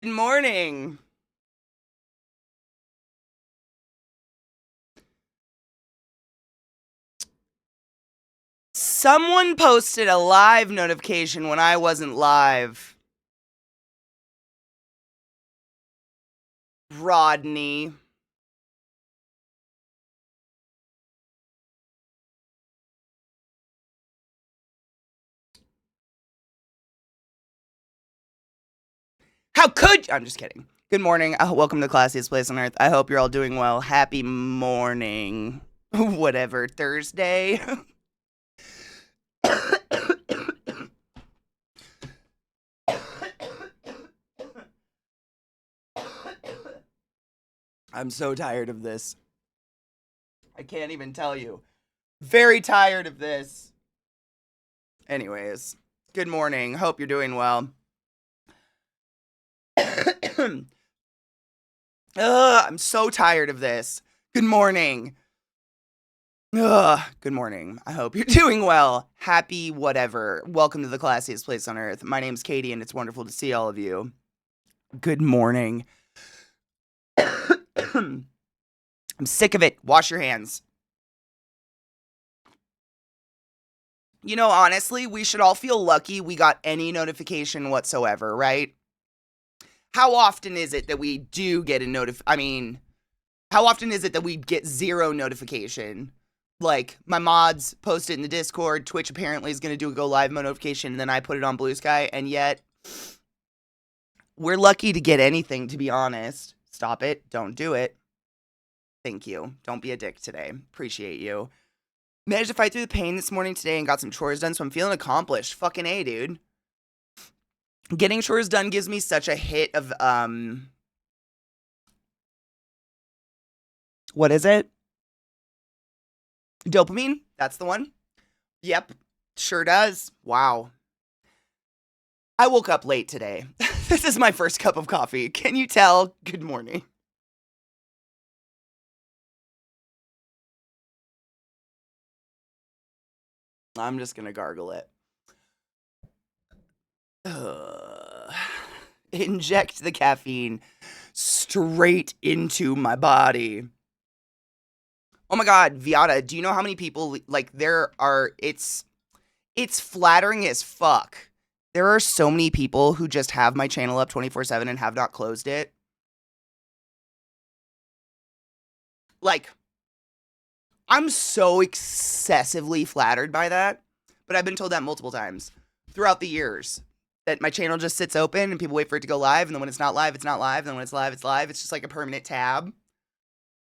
Good morning. Someone posted a live notification when I wasn't live. Rodney. How could you? I'm just kidding. Good morning. Welcome to the classiest place on earth. I hope you're all doing well. Happy morning. Whatever. Thursday. I'm so tired of this. I can't even tell you. Very tired of this. Anyways, good morning. Hope you're doing well. I'm so tired of this. Good morning. Good morning. I hope you're doing well. Happy whatever. Welcome to the classiest place on earth. My name's Katie, and it's wonderful to see all of you. Good morning. I'm sick of it. Wash your hands. You know, honestly, we should all feel lucky we got any notification whatsoever, right? How often is it that we do get a how often is it that we get zero notification? Like, my mods post it in the Discord, Twitch apparently is going to do a go live notification, and then I put it on Blue Sky, and yet we're lucky to get anything, to be honest. Stop it. Don't do it. Thank you. Don't be a dick today. Appreciate you. Managed to fight through the pain this morning today and got some chores done, so I'm feeling accomplished. Fucking A, dude. Getting chores done gives me such a hit of, what is it? Dopamine? That's the one? Yep. Sure does. Wow. I woke up late today. This is my first cup of coffee. Can you tell? Good morning. I'm just gonna gargle it. Inject the caffeine straight into my body. Oh my god, Viata, do you know how many people, like, there are, it's flattering as fuck. There are so many people who just have my channel up 24/7 and have not closed it. Like, I'm so excessively flattered by that, but I've been told that multiple times throughout the years, that my channel just sits open and people wait for it to go live, and then when it's not live, it's not live, and then when it's live, it's live. It's just like a permanent tab.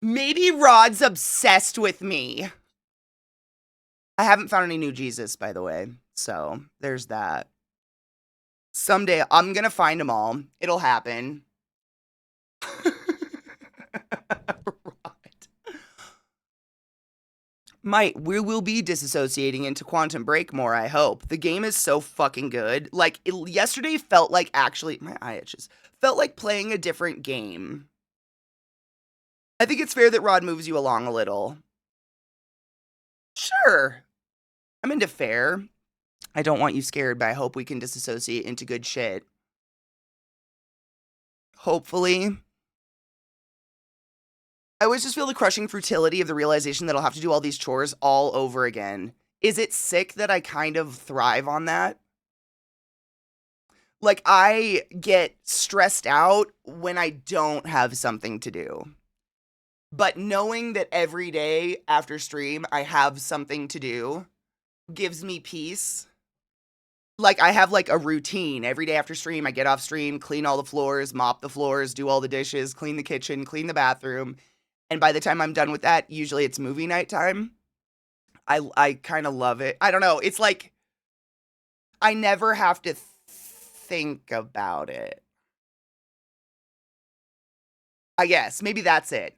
Maybe Rod's obsessed with me. I haven't found any new Jesus, by the way, so there's that. Someday, I'm gonna find them all. It'll happen. We will be disassociating into Quantum Break more, I hope. The game is so fucking good. Like, yesterday felt like my eye itches. Felt like playing a different game. I think it's fair that Rod moves you along a little. Sure. I'm into fair. I don't want you scared, but I hope we can disassociate into good shit. Hopefully. I always just feel the crushing futility of the realization that I'll have to do all these chores all over again. Is it sick that I kind of thrive on that? Like, I get stressed out when I don't have something to do. But knowing that every day after stream I have something to do gives me peace. Like, I have, like, a routine. Every day after stream, I get off stream, clean all the floors, mop the floors, do all the dishes, clean the kitchen, clean the bathroom. And by the time I'm done with that, usually it's movie night time. I kind of love it. I don't know. It's like, I never have to think about it. I guess. Maybe that's it.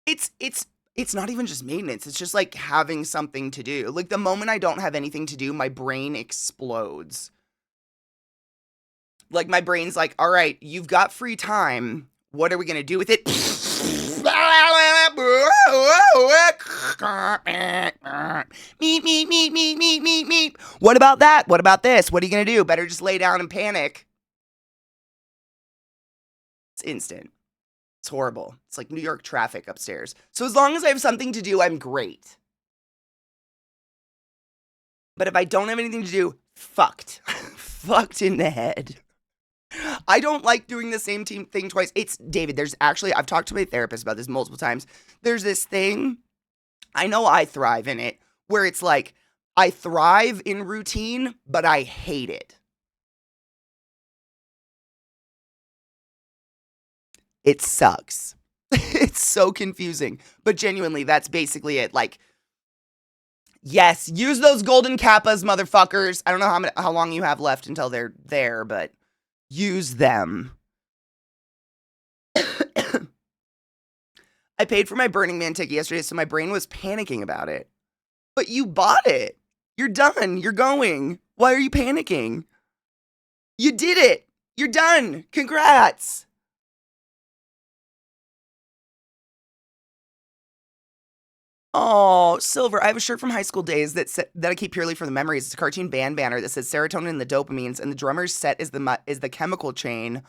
It's not even just maintenance. It's just like having something to do. Like, the moment I don't have anything to do, my brain explodes. Like, my brain's like, all right, you've got free time. What are we going to do with it? Meep, meep, meep, meep, meep, meep, meep. What about that? What about this? What are you going to do? Better just lay down and panic. It's instant. It's horrible. It's like New York traffic upstairs. So as long as I have something to do, I'm great. But if I don't have anything to do, fucked. Fucked in the head. I don't like doing the same thing twice. It's, David, there's actually, I've talked to my therapist about this multiple times. There's this thing, I know I thrive in it, where it's like, I thrive in routine, but I hate it. It sucks. It's so confusing. But genuinely, that's basically it. Like, yes, use those golden kappas, motherfuckers. I don't know how long you have left until they're there, but use them. I paid for my Burning Man ticket yesterday, so my brain was panicking about it. But you bought it. You're done. You're going. Why are you panicking? You did it. You're done. Congrats. Oh, Silver, I have a shirt from high school days that I keep purely for the memories. It's a cartoon band banner that says serotonin and the dopamines, and the drummer's set is the chemical chain.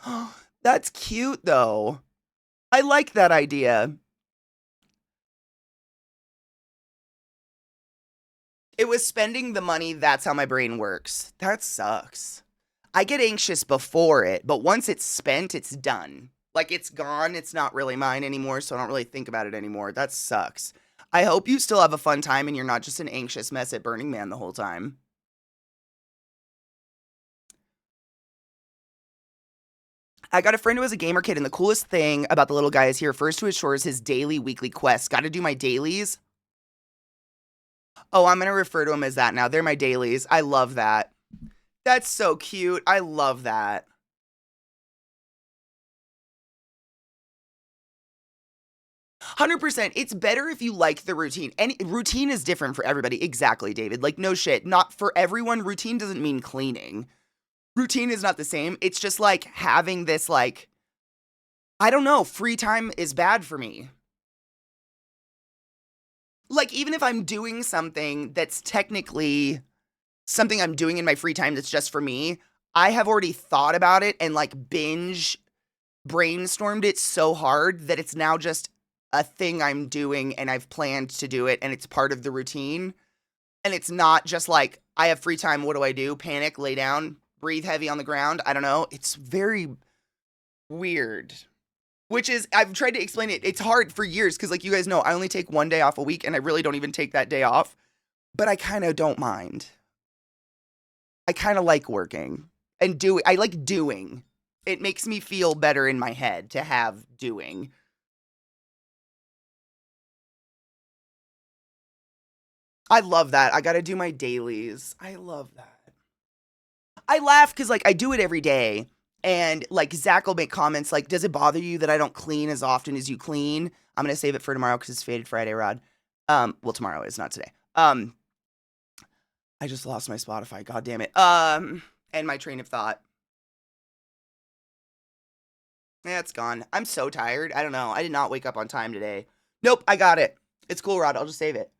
That's cute, though. I like that idea. It was spending the money. That's how my brain works. That sucks. I get anxious before it, but once it's spent, it's done. Like, it's gone. It's not really mine anymore, so I don't really think about it anymore. That sucks. I hope you still have a fun time and you're not just an anxious mess at Burning Man the whole time. I got a friend who has a gamer kid, and the coolest thing about the little guy is he refers to his chores his daily, weekly quests. Got to do my dailies. Oh, I'm going to refer to them as that now. They're my dailies. I love that. That's so cute. I love that. 100%. It's better if you like the routine. And routine is different for everybody. Exactly, David. Like, no shit. Not for everyone. Routine doesn't mean cleaning. Routine is not the same. It's just like having this, like, I don't know, free time is bad for me. Like, even if I'm doing something that's technically something I'm doing in my free time that's just for me, I have already thought about it and like binge brainstormed it so hard that it's now just a thing I'm doing and I've planned to do it and it's part of the routine. And it's not just like, I have free time, what do I do? Panic, lay down, breathe heavy on the ground. I don't know. It's very weird. Which is, I've tried to explain it. It's hard for years because, like you guys know, I only take one day off a week and I really don't even take that day off. But I kind of don't mind. I kind of like working and I like doing. It makes me feel better in my head to have doing. I love that. I got to do my dailies. I love that. I laugh because, like, I do it every day. And, like, Zach will make comments like, does it bother you that I don't clean as often as you clean? I'm going to save it for tomorrow because it's Faded Friday, Rod. Well, tomorrow is, not today. I just lost my Spotify. God damn it. And my train of thought. Yeah, it's gone. I'm so tired. I don't know. I did not wake up on time today. Nope, I got it. It's cool, Rod. I'll just save it.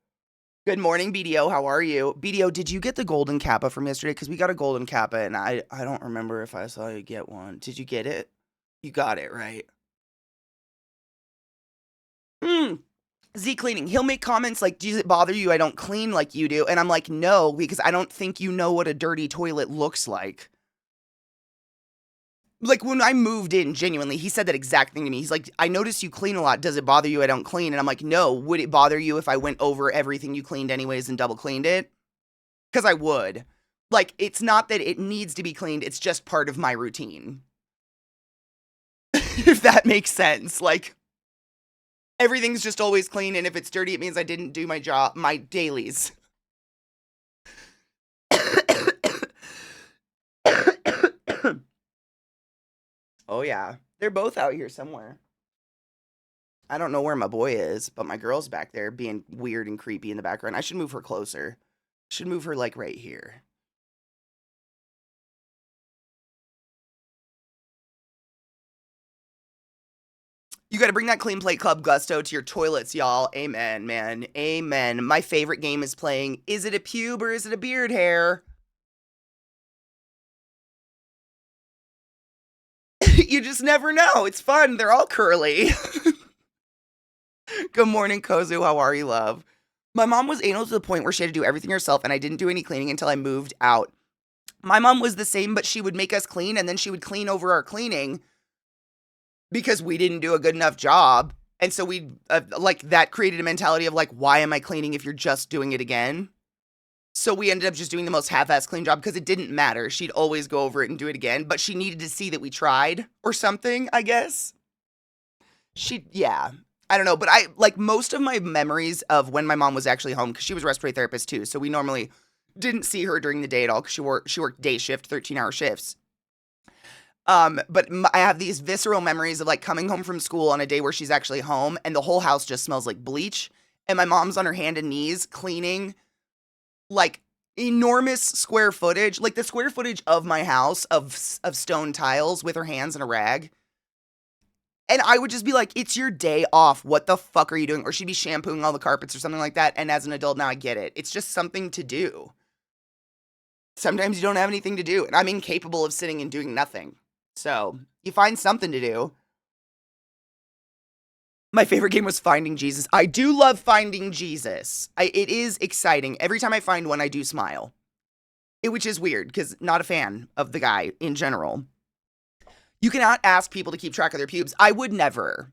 Good morning, BDO. How are you? BDO, did you get the golden kappa from yesterday? Because we got a golden kappa, and I don't remember if I saw you get one. Did you get it? You got it, right? Z cleaning. He'll make comments like, does it bother you I don't clean like you do? And I'm like, no, because I don't think you know what a dirty toilet looks like. Like, when I moved in, genuinely, he said that exact thing to me. He's like, I notice you clean a lot. Does it bother you I don't clean? And I'm like, no. Would it bother you if I went over everything you cleaned anyways and double cleaned it? Because I would. Like, it's not that it needs to be cleaned. It's just part of my routine. If that makes sense. Like, everything's just always clean. And if it's dirty, it means I didn't do my job, my dailies. Oh, yeah. They're both out here somewhere. I don't know where my boy is, but my girl's back there being weird and creepy in the background. I should move her closer. Should move her, like, right here. You gotta bring that Clean Plate Club gusto to your toilets, y'all. Amen, man. Amen. My favorite game is playing, is it a pube or is it a beard hair? You just never know. It's fun. They're all curly. Good morning, Kozu. How are you, love? My mom was anal to the point where she had to do everything herself, and I didn't do any cleaning until I moved out. My mom was the same, but she would make us clean, and then she would clean over our cleaning because we didn't do a good enough job. And so we, that created a mentality of like, why am I cleaning if you're just doing it again? So we ended up just doing the most half-ass clean job because it didn't matter. She'd always go over it and do it again, but she needed to see that we tried or something, I guess. Yeah. I don't know, but most of my memories of when my mom was actually home, because she was a respiratory therapist too, so we normally didn't see her during the day at all because she worked day shift, 13-hour shifts. But I have these visceral memories of like coming home from school on a day where she's actually home and the whole house just smells like bleach. And my mom's on her hand and knees cleaning like enormous square footage, like the square footage of my house of stone tiles with her hands in a rag. And I would just be like, it's your day off. What the fuck are you doing? Or she'd be shampooing all the carpets or something like that. And as an adult now, I get it. It's just something to do. Sometimes you don't have anything to do. And I'm incapable of sitting and doing nothing. So you find something to do. My favorite game was Finding Jesus. I do love Finding Jesus. It is exciting. Every time I find one, I do smile. Which is weird because not a fan of the guy in general. You cannot ask people to keep track of their pubes. I would never.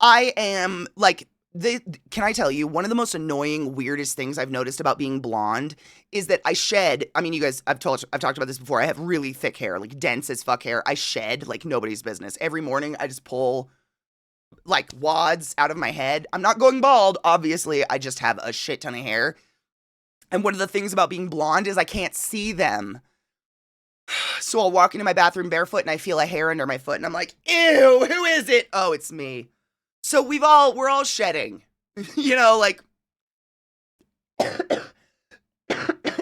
I am like, can I tell you, one of the most annoying, weirdest things I've noticed about being blonde is that I shed. I mean, you guys, I've talked about this before. I have really thick hair, like dense as fuck hair. I shed like nobody's business. Every morning I just pull like wads out of my head. I'm not going bald, obviously. I just have a shit ton of hair. And one of the things about being blonde is I can't see them. So I'll walk into my bathroom barefoot and I feel a hair under my foot and I'm like, ew, who is it? Oh, it's me. So we're all shedding, you know, like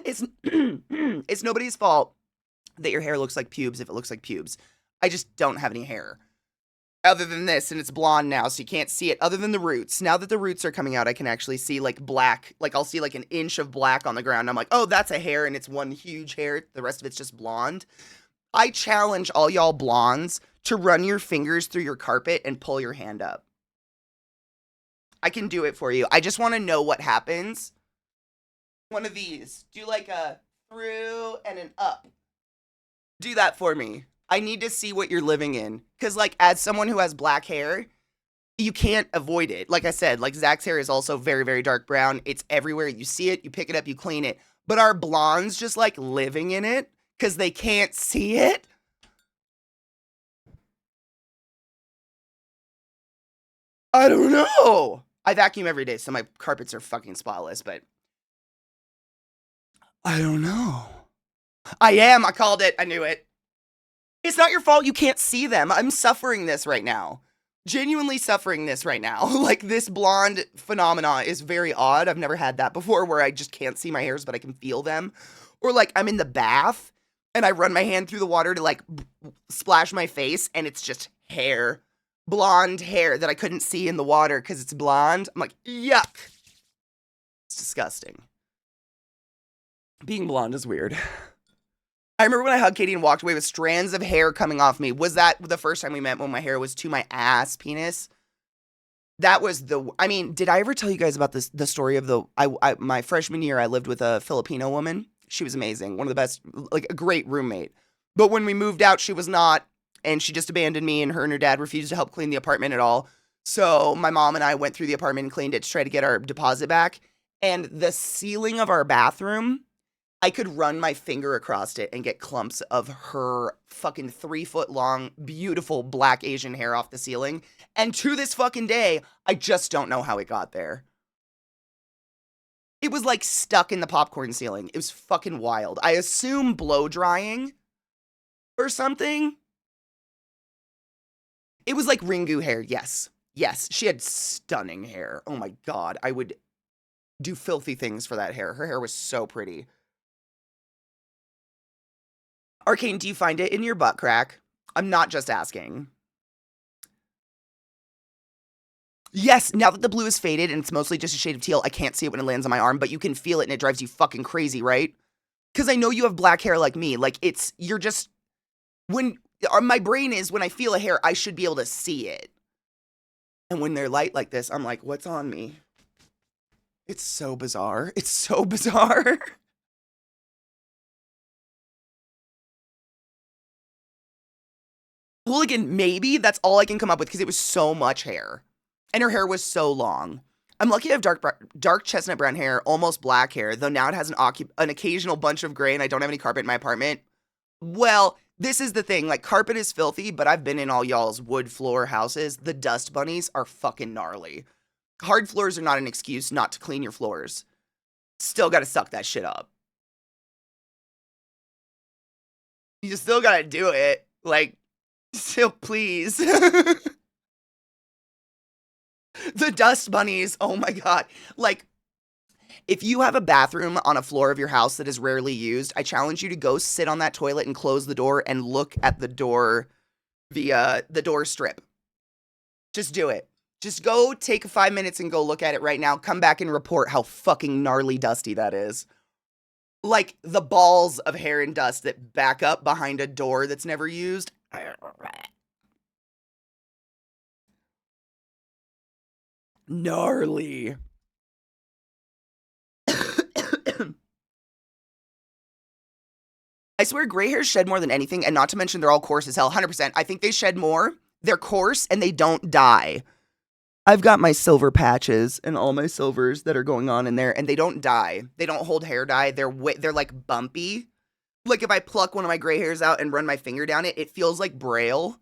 it's nobody's fault that your hair looks like pubes if it looks like pubes. I just don't have any hair other than this, and it's blonde now, so you can't see it other than the roots. Now that the roots are coming out, I can actually see like black, like I'll see like an inch of black on the ground. I'm like, oh, that's a hair, and it's one huge hair. The rest of it's just blonde. I challenge all y'all blondes to run your fingers through your carpet and pull your hand up. I can do it for you. I just want to know what happens. One of these. Do like a through and an up. Do that for me. I need to see what you're living in. Because, like, as someone who has black hair, you can't avoid it. Like I said, like, Zach's hair is also very, very dark brown. It's everywhere. You see it, you pick it up, you clean it. But are blondes just, like, living in it? Because they can't see it? I don't know. I vacuum every day, so my carpets are fucking spotless, but I don't know. I am. I called it. I knew it. It's not your fault you can't see them. I'm suffering this right now. Genuinely suffering this right now. Like, this blonde phenomena is very odd. I've never had that before where I just can't see my hairs, but I can feel them. Or, like, I'm in the bath, and I run my hand through the water to, like, splash my face, and it's just hair. Blonde hair that I couldn't see in the water because it's blonde. I'm like, yuck. It's disgusting. Being blonde is weird. I remember when I hugged Katie and walked away with strands of hair coming off me. Was that the first time we met when my hair was to my ass penis? That was I mean, did I ever tell you guys about the story of my freshman year, I lived with a Filipino woman. She was amazing. One of the best, like a great roommate. But when we moved out, she was not, and she just abandoned me, and her dad refused to help clean the apartment at all. So my mom and I went through the apartment and cleaned it to try to get our deposit back. And the ceiling of our bathroom, I could run my finger across it and get clumps of her fucking 3-foot long, beautiful black Asian hair off the ceiling. And to this fucking day, I just don't know how it got there. It was like stuck in the popcorn ceiling. It was fucking wild. I assume blow drying or something. It was like Ringu hair. Yes. Yes. She had stunning hair. Oh my God. I would do filthy things for that hair. Her hair was so pretty. Arcane, do you find it in your butt crack? I'm not just asking. Yes, now that the blue is faded and it's mostly just a shade of teal, I can't see it when it lands on my arm, but you can feel it and it drives you fucking crazy, right? Because I know you have black hair like me. Like, you're just, when my brain is, when I feel a hair, I should be able to see it. And when they're light like this, I'm like, what's on me? It's so bizarre. It's so bizarre. Well, again, maybe that's all I can come up with because it was so much hair. And her hair was so long. I'm lucky to have dark chestnut brown hair, almost black hair, though now it has an occasional bunch of gray and I don't have any carpet in my apartment. Well, this is the thing. Like, carpet is filthy, but I've been in all y'all's wood floor houses. The dust bunnies are fucking gnarly. Hard floors are not an excuse not to clean your floors. Still gotta suck that shit up. You just still gotta do it. Like, still, please. The dust bunnies, oh my god. Like, if you have a bathroom on a floor of your house that is rarely used, I challenge you to go sit on that toilet and close the door and look at the door, the door strip. Just do it. Just go take 5 minutes and go look at it right now. Come back and report how fucking gnarly dusty that is. Like, the balls of hair and dust that back up behind a door that's never used. Gnarly. I swear gray hairs shed more than anything, and not to mention they're all coarse as hell. 100%. I think they shed more. They're coarse, and they don't die. I've got my silver patches and all my silvers that are going on in there, and they don't die. They don't hold hair dye. They're like bumpy. Like, if I pluck one of my gray hairs out and run my finger down it, it feels like braille.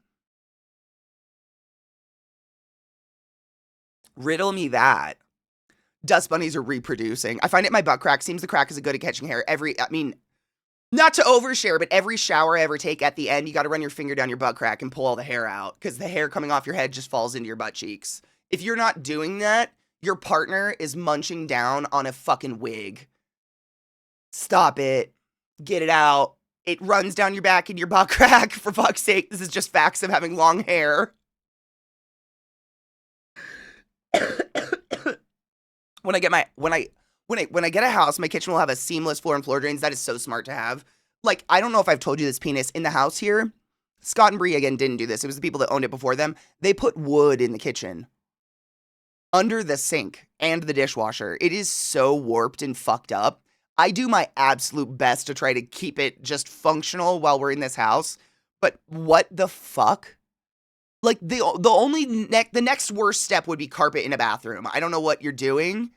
Riddle me that. Dust bunnies are reproducing. I find it my butt crack. Seems the crack is good at catching hair. Not to overshare, but every shower I ever take at the end, you got to run your finger down your butt crack and pull all the hair out because the hair coming off your head just falls into your butt cheeks. If you're not doing that, your partner is munching down on a fucking wig. Stop it. Get it out. It runs down your back and your butt crack. For fuck's sake, this is just facts of having long hair. When I get a house, my kitchen will have a seamless floor and floor drains. That is so smart to have. Like, I don't know if I've told you this, penis. In the house here, Scott and Bree, again, didn't do this. It was the people that owned it before them. They put wood in the kitchen. Under the sink and the dishwasher. It is so warped and fucked up. I do my absolute best to try to keep it just functional while we're in this house. But what the fuck? Like, the next worst step would be carpet in a bathroom. I don't know what you're doing.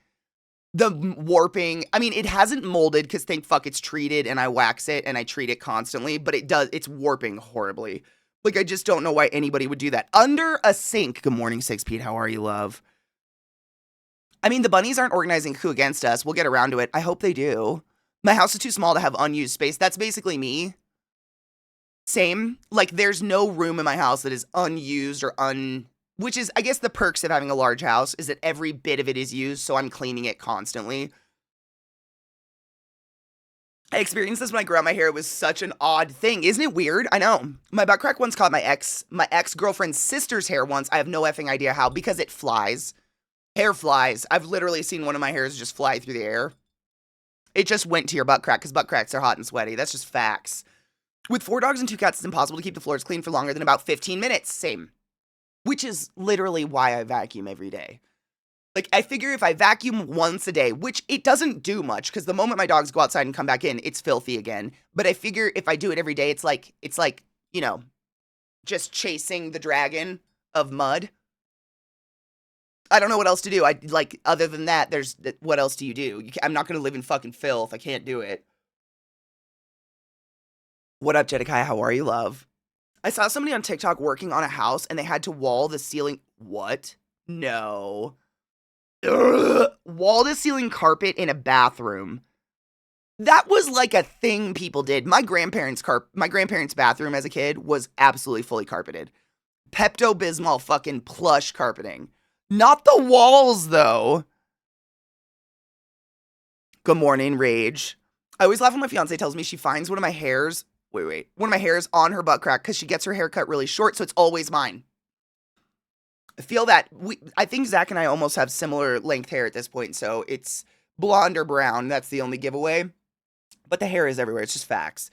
The warping, I mean, it hasn't molded because thank fuck it's treated and I wax it and I treat it constantly, but it's warping horribly. Like, I just don't know why anybody would do that. Under a sink. Good morning, 6 Pete. How are you, love? I mean, the bunnies aren't organizing a coup against us. We'll get around to it. I hope they do. My house is too small to have unused space. That's basically me. Same. Like, there's no room in my house that is unused or which is, I guess, the perks of having a large house is that every bit of it is used, so I'm cleaning it constantly. I experienced this when I grew out my hair. It was such an odd thing. Isn't it weird? I know. My butt crack once caught my ex-girlfriend's sister's hair once. I have no effing idea how, because it flies. Hair flies. I've literally seen one of my hairs just fly through the air. It just went to your butt crack, because butt cracks are hot and sweaty. That's just facts. With 4 dogs and 2 cats, it's impossible to keep the floors clean for longer than about 15 minutes. Same. Which is literally why I vacuum every day. Like, I figure if I vacuum once a day, which it doesn't do much, because the moment my dogs go outside and come back in, it's filthy again. But I figure if I do it every day, it's like, you know, just chasing the dragon of mud. I don't know what else to do. Other than that, what else do you do? I'm not going to live in fucking filth. I can't do it. What up, Jedikai? How are you, love? I saw somebody on TikTok working on a house and they had to wall the ceiling. What? No. Ugh. Wall to ceiling carpet in a bathroom. That was like a thing people did. My grandparents' bathroom as a kid was absolutely fully carpeted. Pepto-Bismol fucking plush carpeting. Not the walls, though. Good morning, Rage. I always laugh when my fiance tells me she finds one of my hairs on her butt crack because she gets her hair cut really short, so it's always mine. I feel that. I think Zach and I almost have similar length hair at this point, so it's blonde or brown. That's the only giveaway. But the hair is everywhere. It's just facts.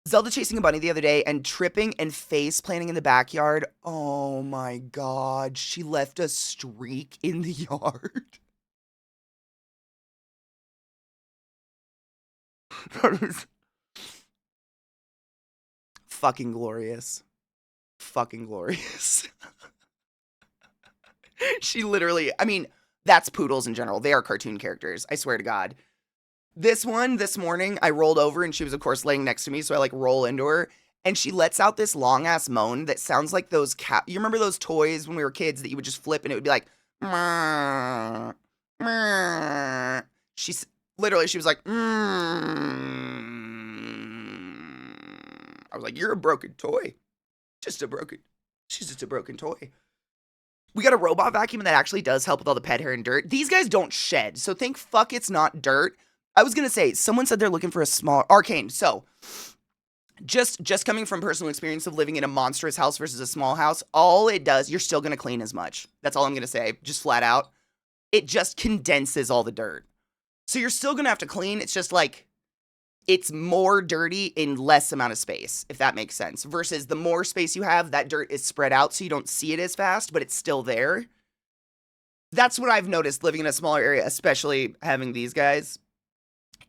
Zelda chasing a bunny the other day and tripping and face planting in the backyard. Oh my god, she left a streak in the yard. That was fucking glorious. Fucking glorious. She literally, I mean, that's poodles in general. They are cartoon characters. I swear to God. This one, this morning, I rolled over and she was, of course, laying next to me. So I like roll into her and she lets out this long ass moan that sounds like those cat. You remember those toys when we were kids that you would just flip and it would be like, "Meow, meow." She's literally, she was like, I was like, you're a broken toy. Just a broken, she's just a broken toy. We got a robot vacuum that actually does help with all the pet hair and dirt. These guys don't shed, so thank fuck it's not dirt. I was gonna say, someone said they're looking for a small arcane. So, just coming from personal experience of living in a monstrous house versus a small house, all it does, you're still gonna clean as much. That's all I'm gonna say, just flat out. It just condenses all the dirt. So you're still gonna have to clean. It's just like it's more dirty in less amount of space, if that makes sense. Versus the more space you have, that dirt is spread out so you don't see it as fast, but it's still there. That's what I've noticed living in a smaller area, especially having these guys.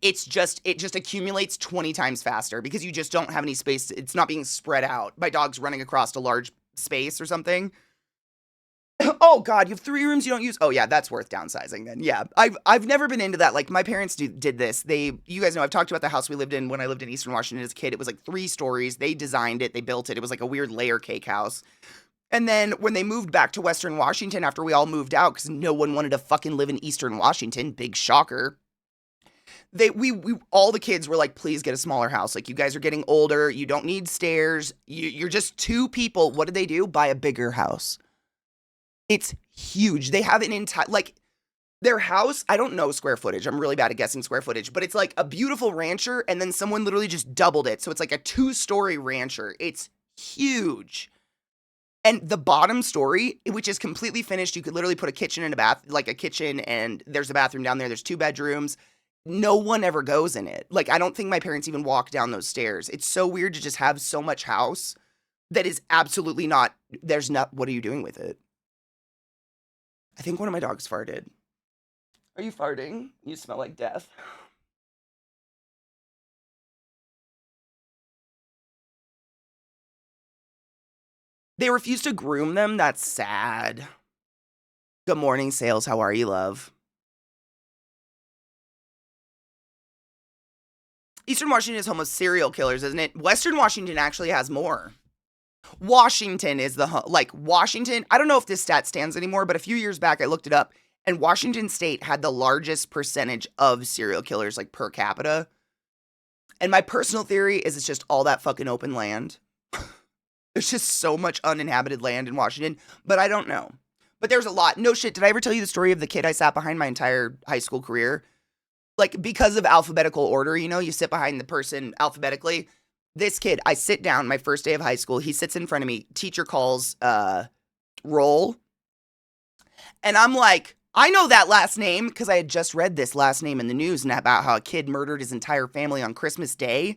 It just accumulates 20 times faster because you just don't have any space. It's not being spread out by dogs running across a large space or something. Oh God, you have 3 rooms you don't use. Oh yeah, that's worth downsizing then. Yeah, I've never been into that. Like my parents did this. You guys know I've talked about the house we lived in when I lived in Eastern Washington as a kid. It was like 3 stories. They designed it. They built it. It was like a weird layer cake house. And then when they moved back to Western Washington after we all moved out, because no one wanted to fucking live in Eastern Washington, big shocker. We all the kids were like, please get a smaller house. Like you guys are getting older. You don't need stairs. You're just 2 people. What did they do? Buy a bigger house. It's huge. They have an entire, like, their house, I don't know square footage. I'm really bad at guessing square footage, but it's like a beautiful rancher, and then someone literally just doubled it. So it's like a 2-story rancher. It's huge. And the bottom story, which is completely finished, you could literally put a kitchen and a bath, like a kitchen, and there's a bathroom down there. There's 2 bedrooms. No one ever goes in it. Like, I don't think my parents even walk down those stairs. It's so weird to just have so much house that is absolutely not, what are you doing with it? I think one of my dogs farted. Are you farting? You smell like death. They refuse to groom them? That's sad. Good morning, Sales. How are you, love? Eastern Washington is home of serial killers, isn't it? Western Washington actually has more. Washington is Washington. I don't know if this stat stands anymore, but a few years back I looked it up, and Washington State had the largest percentage of serial killers, like per capita. And my personal theory is it's just all that fucking open land. There's just so much uninhabited land in Washington, but I don't know. But there's a lot. No shit. Did I ever tell you the story of the kid I sat behind my entire high school career? Like, because of alphabetical order, you sit behind the person alphabetically. This kid, I sit down my first day of high school. He sits in front of me. Teacher calls roll. And I'm like, I know that last name because I had just read this last name in the news and about how a kid murdered his entire family on Christmas Day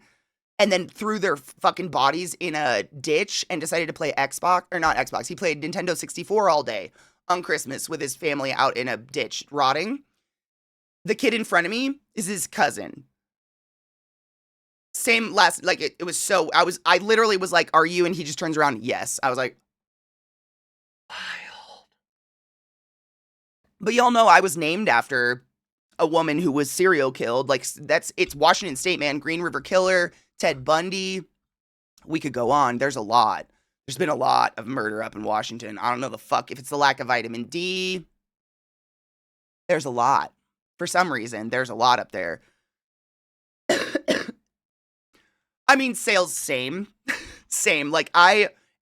and then threw their fucking bodies in a ditch and decided to play Xbox, or not Xbox. He played Nintendo 64 all day on Christmas with his family out in a ditch rotting. The kid in front of me is his cousin. Same last, like, it was so, I literally was like, are you? And he just turns around, yes. I was like, wild. But y'all know I was named after a woman who was serial killed. Like, it's Washington State, man. Green River Killer, Ted Bundy. We could go on. There's a lot. There's been a lot of murder up in Washington. I don't know the fuck if it's the lack of vitamin D. There's a lot. For some reason, there's a lot up there. I mean, sales, same. Same. Like,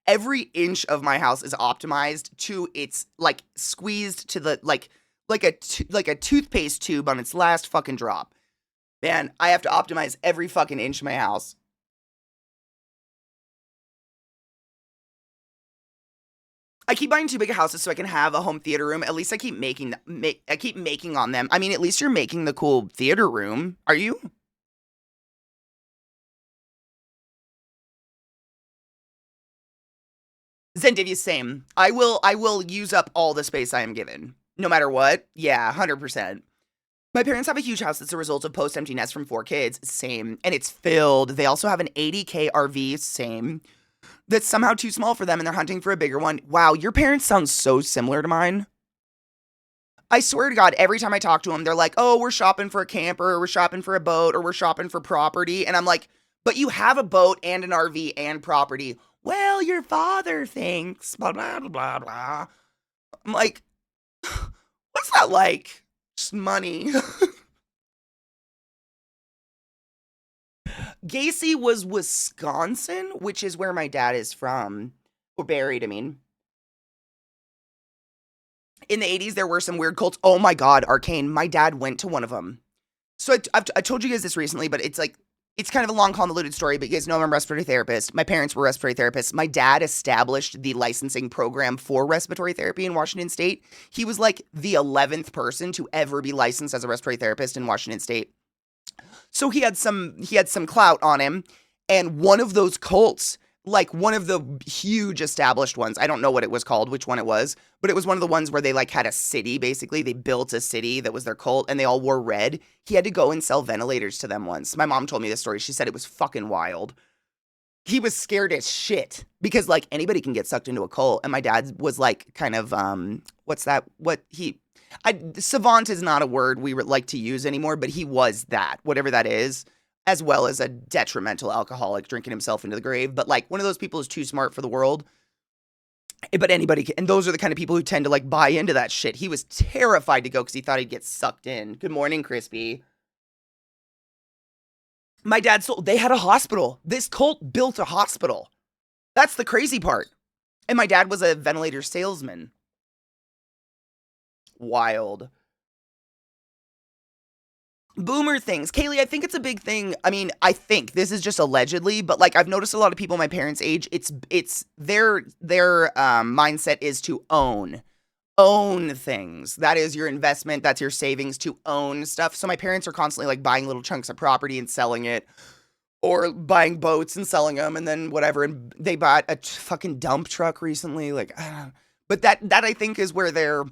every inch of my house is optimized to its, like, squeezed to the, like a toothpaste tube on its last fucking drop. Man, I have to optimize every fucking inch of my house. I keep buying 2 big houses so I can have a home theater room. At least I keep making on them. I mean, at least you're making the cool theater room. Are you? Zendivia, same. I will use up all the space I am given. No matter what. Yeah, 100%. My parents have a huge house that's a result of post-empty nest from 4 kids. Same. And it's filled. They also have an 80K RV. Same. That's somehow too small for them and they're hunting for a bigger one. Wow, your parents sound so similar to mine. I swear to God, every time I talk to them, they're like, oh, we're shopping for a camper, or we're shopping for a boat, or we're shopping for property. And I'm like, but you have a boat and an RV and property. Well, your father thinks, blah, blah, blah, blah, blah. I'm like, what's that like? Just money. Gacy was Wisconsin, which is where my dad is from. Or buried, I mean. In the 80s, there were some weird cults. Oh my God, Arcane. My dad went to one of them. So I told you guys this recently, but it's like, it's kind of a long, convoluted story, but you guys know I'm a respiratory therapist. My parents were respiratory therapists. My dad established the licensing program for respiratory therapy in Washington State. He was like the 11th person to ever be licensed as a respiratory therapist in Washington State. So he had some clout on him, and one of those cults, like one of the huge established ones, I don't know what it was called, which one it was, but it was one of the ones where they like had a city, basically. They built a city that was their cult, and they all wore red. He had to go and sell ventilators to them once. My mom told me this story. She said it was fucking wild. He was scared as shit because like anybody can get sucked into a cult, and my dad was like kind of, what's that? Savant is not a word we like to use anymore, but he was that, whatever that is, as well as a detrimental alcoholic drinking himself into the grave. But like one of those people is too smart for the world. But anybody can, and those are the kind of people who tend to like buy into that shit. He was terrified to go because he thought he'd get sucked in. Good morning, Crispy. My dad they had a hospital. This cult built a hospital. That's the crazy part. And my dad was a ventilator salesman. Wild. Boomer things. Kaylee, I think it's a big thing. I mean, I think this is just allegedly, but like I've noticed a lot of people my parents' age, it's their mindset is to own things. That is your investment. That's your savings, to own stuff. So my parents are constantly like buying little chunks of property and selling it, or buying boats and selling them, and then whatever. And they bought a fucking dump truck recently. Like, but that I think is where they're.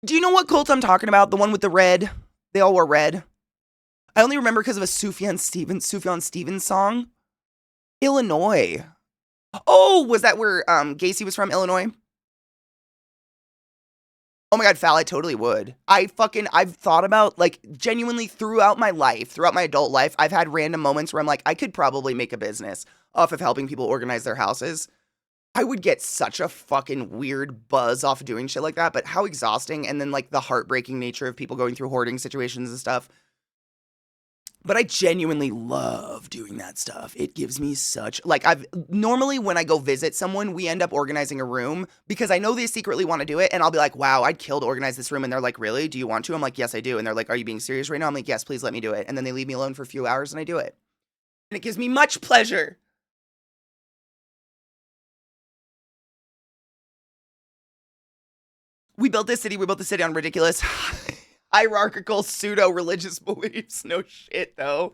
Do you know what cult I'm talking about? The one with the red? They all wore red. I only remember because of a Sufjan Stevens song. Illinois. Oh, was that where Gacy was from, Illinois? Oh my God, Fal, I totally would. I've thought about, like, genuinely throughout my life, throughout my adult life, I've had random moments where I'm like, I could probably make a business off of helping people organize their houses. I would get such a fucking weird buzz off of doing shit like that, but how exhausting, and then like the heartbreaking nature of people going through hoarding situations and stuff. But I genuinely love doing that stuff. It gives me such, like, normally when I go visit someone, we end up organizing a room because I know they secretly want to do it, and I'll be like, wow, I'd kill to organize this room, and they're like, really? Do you want to? I'm like, yes, I do. And they're like, are you being serious right now? I'm like, yes, please let me do it. And then they leave me alone for a few hours and I do it. And it gives me much pleasure. We built the city on ridiculous, hierarchical, pseudo-religious beliefs. No shit, though.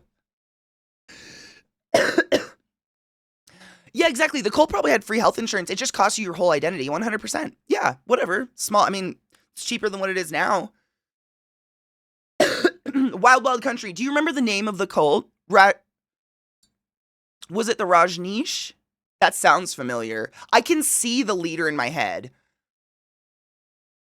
Yeah, exactly. The cult probably had free health insurance. It just costs you your whole identity, 100%. Yeah, whatever. Small, I mean, it's cheaper than what it is now. Wild Wild Country. Do you remember the name of the cult? Was it the Rajneesh? That sounds familiar. I can see the leader in my head.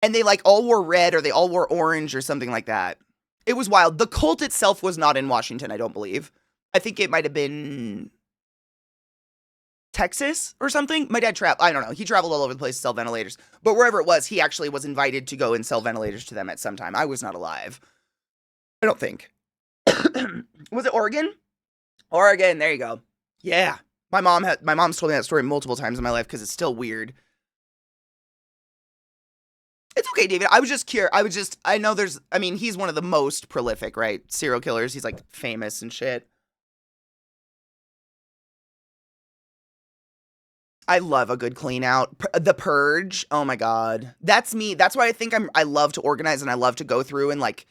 And they like all wore red, or they all wore orange or something like that. It was wild. The cult itself was not in Washington, I don't believe. I think it might have been Texas or something. My dad I don't know. He traveled all over the place to sell ventilators. But wherever it was, he actually was invited to go and sell ventilators to them at some time. I was not alive. I don't think. Was it Oregon? Oregon, there you go. Yeah. My mom's told me that story multiple times in my life because it's still weird. It's okay, David. I was just curious. I know he's one of the most prolific, right? Serial killers. He's like famous and shit. I love a good clean out. The Purge. Oh my God. That's me. That's why I think I love to organize, and I love to go through and like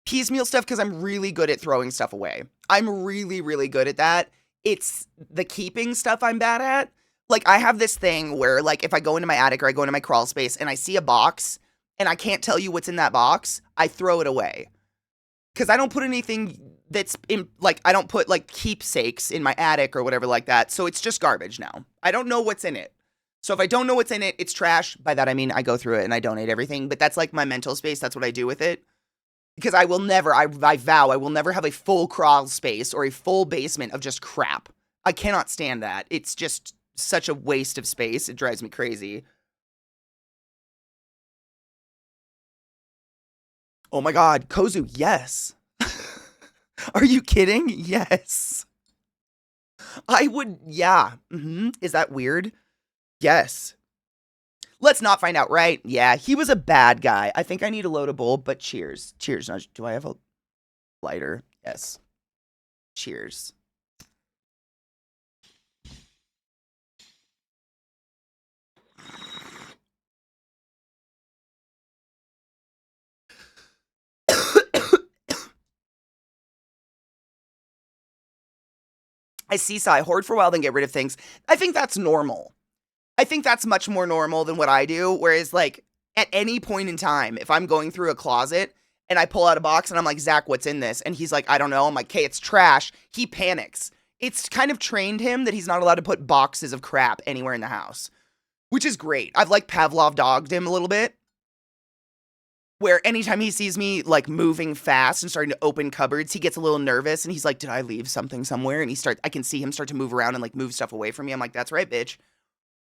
piecemeal stuff because I'm really good at throwing stuff away. I'm really, really good at that. It's the keeping stuff I'm bad at. Like, I have this thing where, like, if I go into my attic or I go into my crawl space and I see a box and I can't tell you what's in that box, I throw it away. Because I don't put anything that's in, like, I don't put, like, keepsakes in my attic or whatever like that. So it's just garbage now. I don't know what's in it. So if I don't know what's in it, it's trash. By that, I mean, I go through it and I donate everything. But that's, like, my mental space. That's what I do with it. Because I will never, I vow, I will never have a full crawl space or a full basement of just crap. I cannot stand that. It's just such a waste of space. It drives me crazy. Oh my God, Kozu, yes. Are you kidding? Yes. I would, yeah. Is that weird? Yes. Let's not find out, right? Yeah, he was a bad guy. I think I need a load of bowl, but cheers. Cheers. Now, do I have a lighter? Yes. Cheers. I seesaw, I hoard for a while, then get rid of things. I think that's normal. I think that's much more normal than what I do. Whereas, like, at any point in time, if I'm going through a closet and I pull out a box and I'm like, Zach, what's in this? And he's like, I don't know. I'm like, okay, it's trash. He panics. It's kind of trained him that he's not allowed to put boxes of crap anywhere in the house, which is great. I've like Pavlov dogged him a little bit. Where anytime he sees me like moving fast and starting to open cupboards, he gets a little nervous and he's like, did I leave something somewhere? And I can see him start to move around and like move stuff away from me. I'm like, that's right, bitch.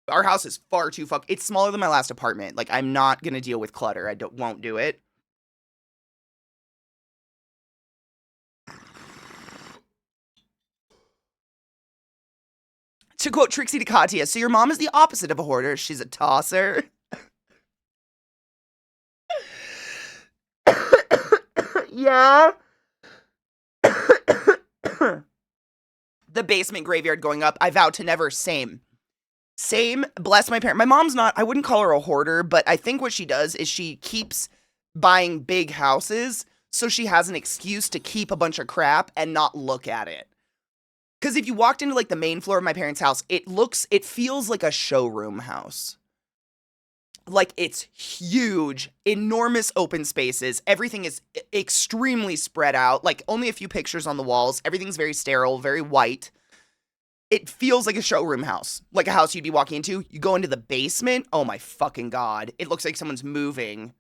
Our house is far too it's smaller than my last apartment. Like, I'm not gonna deal with clutter. Won't do it. To quote Trixie to Katia, so your mom is the opposite of a hoarder. She's a tosser. Yeah. The basement graveyard going up. I vow to never. Same. Bless my parent. My mom's not, I wouldn't call her a hoarder, but I think what she does is she keeps buying big houses so she has an excuse to keep a bunch of crap and not look at it. Because if you walked into like the main floor of my parents' house, it feels like a showroom house. Like, it's huge, enormous open spaces. Everything is extremely spread out. Like, only a few pictures on the walls. Everything's very sterile, very white. It feels like a showroom house. Like a house you'd be walking into. You go into the basement. Oh my fucking God. It looks like someone's moving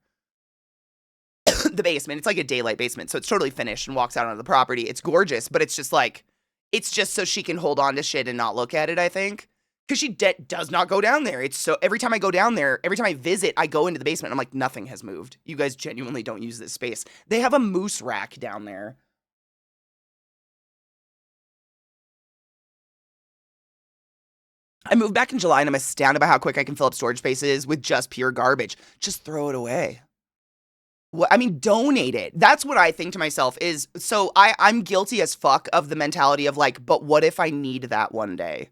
the basement. It's like a daylight basement. So it's totally finished and walks out onto the property. It's gorgeous, but it's just like, it's just so she can hold on to shit and not look at it, I think. Because she does not go down there. It's so, every time I go down there, every time I visit, I go into the basement. I'm like, nothing has moved. You guys genuinely don't use this space. They have a moose rack down there. I moved back in July and I'm astounded by how quick I can fill up storage spaces with just pure garbage. Just throw it away. I mean, donate it. That's what I think to myself is, so I'm guilty as fuck of the mentality of like, but what if I need that one day?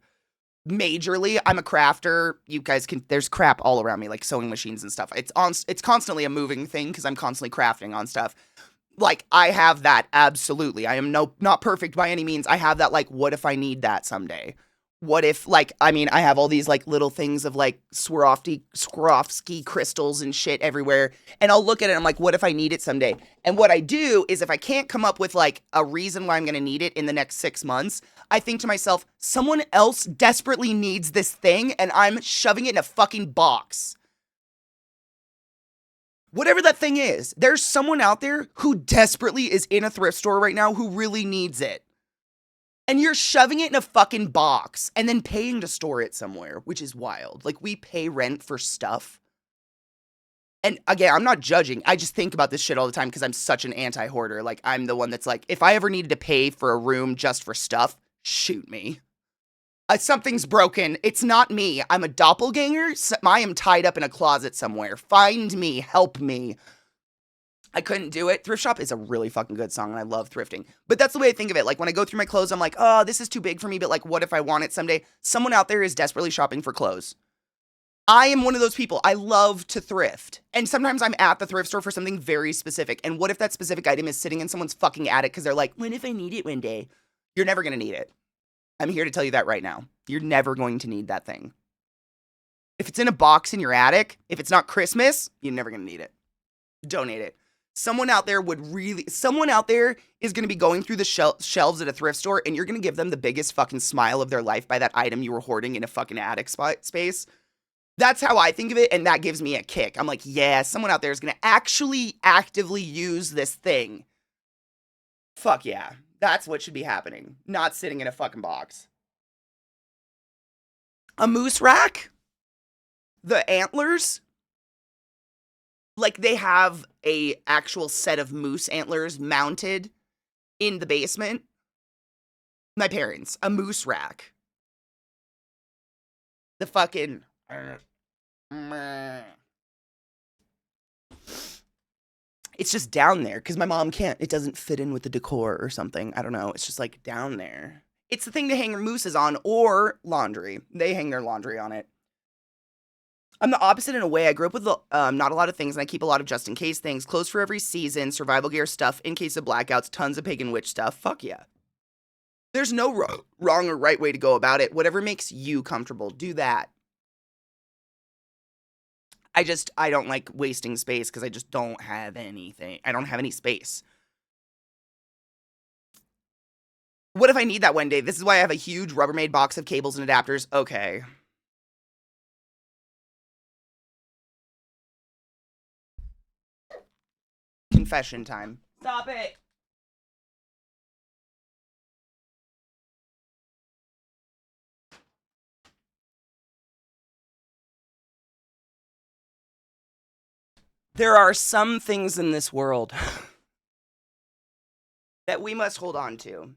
Majorly, I'm a crafter. You guys can, there's crap all around me, like sewing machines and stuff. It's constantly a moving thing because I'm constantly crafting on stuff. Like, I have that, absolutely. I am not perfect by any means. I have that, like, what if I need that someday? What if, like, I mean, I have all these, like, little things of, like, Swarovski crystals and shit everywhere, and I'll look at it and I'm like, what if I need it someday? And what I do is if I can't come up with, like, a reason why I'm gonna need it in the next 6 months, I think to myself, someone else desperately needs this thing, and I'm shoving it in a fucking box. Whatever that thing is, there's someone out there who desperately is in a thrift store right now who really needs it. And you're shoving it in a fucking box and then paying to store it somewhere, which is wild. Like, we pay rent for stuff. And again, I'm not judging. I just think about this shit all the time because I'm such an anti-hoarder. Like, I'm the one that's like, if I ever needed to pay for a room just for stuff, shoot me. Something's broken. It's not me. I'm a doppelganger. I am tied up in a closet somewhere. Find me. Help me. I couldn't do it. Thrift Shop is a really fucking good song, and I love thrifting. But that's the way I think of it. Like, when I go through my clothes, I'm like, oh, this is too big for me, but, like, what if I want it someday? Someone out there is desperately shopping for clothes. I am one of those people. I love to thrift. And sometimes I'm at the thrift store for something very specific. And what if that specific item is sitting in someone's fucking attic because they're like, what if I need it one day? You're never going to need it. I'm here to tell you that right now. You're never going to need that thing. If it's in a box in your attic, if it's not Christmas, you're never going to need it. Donate it. Someone out there is going to be going through the shelves at a thrift store, and you're going to give them the biggest fucking smile of their life by that item you were hoarding in a fucking attic space. That's how I think of it, and that gives me a kick. I'm like, yeah, someone out there is going to actually actively use this thing. Fuck yeah. That's what should be happening. Not sitting in a fucking box. A moose rack? The antlers? Like, they have a actual set of moose antlers mounted in the basement. My parents, a moose rack. The fucking... It's just down there, because my mom can't. It doesn't fit in with the decor or something. I don't know. It's just, like, down there. It's the thing to hang your mooses on, or laundry. They hang their laundry on it. I'm the opposite in a way. I grew up with not a lot of things, and I keep a lot of just-in-case things. Clothes for every season, survival gear stuff, in case of blackouts, tons of pagan witch stuff. Fuck yeah. There's no wrong or right way to go about it. Whatever makes you comfortable, do that. I don't like wasting space, because I just don't have anything. I don't have any space. What if I need that one day? This is why I have a huge Rubbermaid box of cables and adapters. Okay. Confession time. Stop it. There are some things in this world that we must hold on to.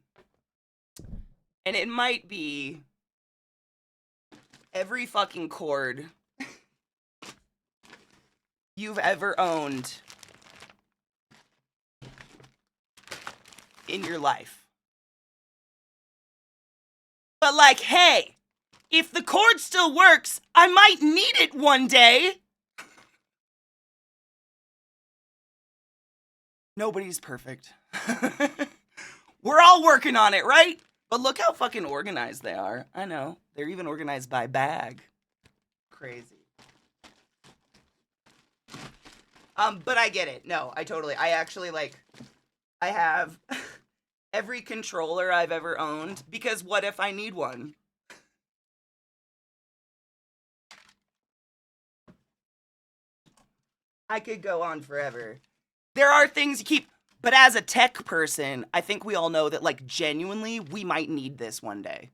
And it might be every fucking cord you've ever owned in your life. But like, hey, if the cord still works, I might need it one day. Nobody's perfect. We're all working on it, right? But look how fucking organized they are. I know. They're even organized by bag. Crazy. But I get it. No, I actually, like, I have every controller I've ever owned, because what if I need one? I could go on forever. There are things you keep, but as a tech person, I think we all know that, like, genuinely, we might need this one day.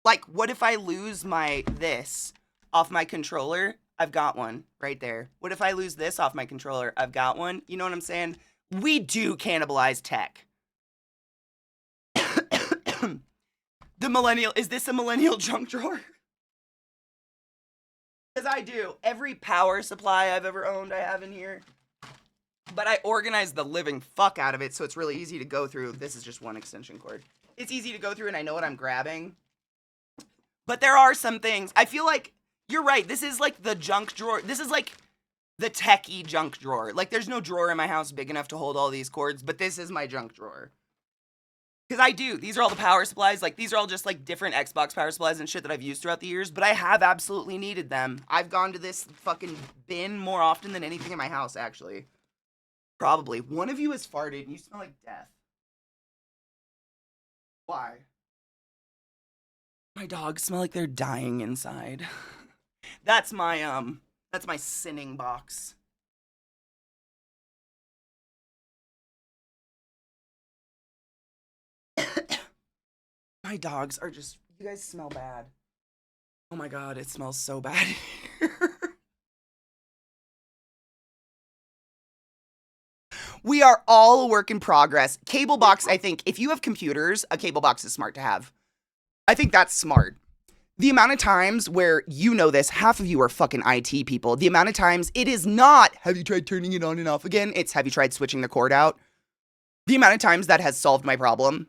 Like, what if I lose this off my controller? I've got one right there. What if I lose this off my controller? I've got one. You know what I'm saying? We do cannibalize tech. Is this a millennial junk drawer? Because I do. Every power supply I've ever owned, I have in here. But I organized the living fuck out of it, so it's really easy to go through. This is just one extension cord. It's easy to go through, and I know what I'm grabbing. But there are some things. I feel like, you're right, this is like the junk drawer. This is like the techie junk drawer. Like, there's no drawer in my house big enough to hold all these cords, but this is my junk drawer. Because I do. These are all the power supplies. Like, these are all just, like, different Xbox power supplies and shit that I've used throughout the years, but I have absolutely needed them. I've gone to this fucking bin more often than anything in my house, actually. Probably. One of you has farted and you smell like death. Why? My dogs smell like they're dying inside. That's my sinning box. My dogs are just, you guys smell bad. Oh my god, it smells so bad here. We are all a work in progress. Cable box, I think, if you have computers, a cable box is smart to have. I think that's smart. The amount of times where, you know this, half of you are fucking IT people. The amount of times it is not, have you tried turning it on and off again? It's, have you tried switching the cord out? The amount of times that has solved my problem.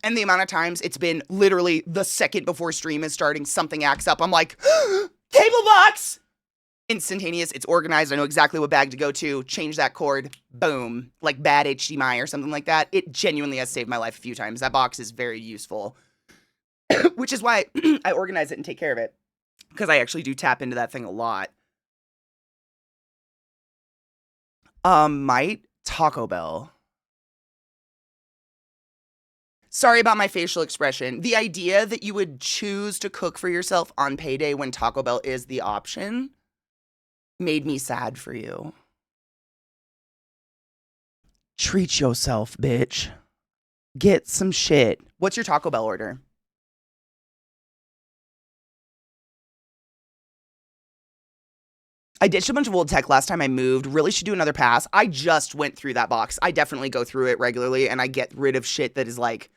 And the amount of times it's been literally the second before stream is starting, something acts up. I'm like, cable box! Instantaneous, it's organized, I know exactly what bag to go to, change that cord, boom. Like bad HDMI or something like that. It genuinely has saved my life a few times. That box is very useful. Which is why I organize it and take care of it. because I actually do tap into that thing a lot. Might Taco Bell. Sorry about my facial expression. The idea that you would choose to cook for yourself on payday when Taco Bell is the option made me sad for you. Treat yourself, bitch. Get some shit. What's your Taco Bell order? I ditched a bunch of old tech last time I moved. Really should do another pass. I just went through that box. I definitely go through it regularly, and I get rid of shit that is like,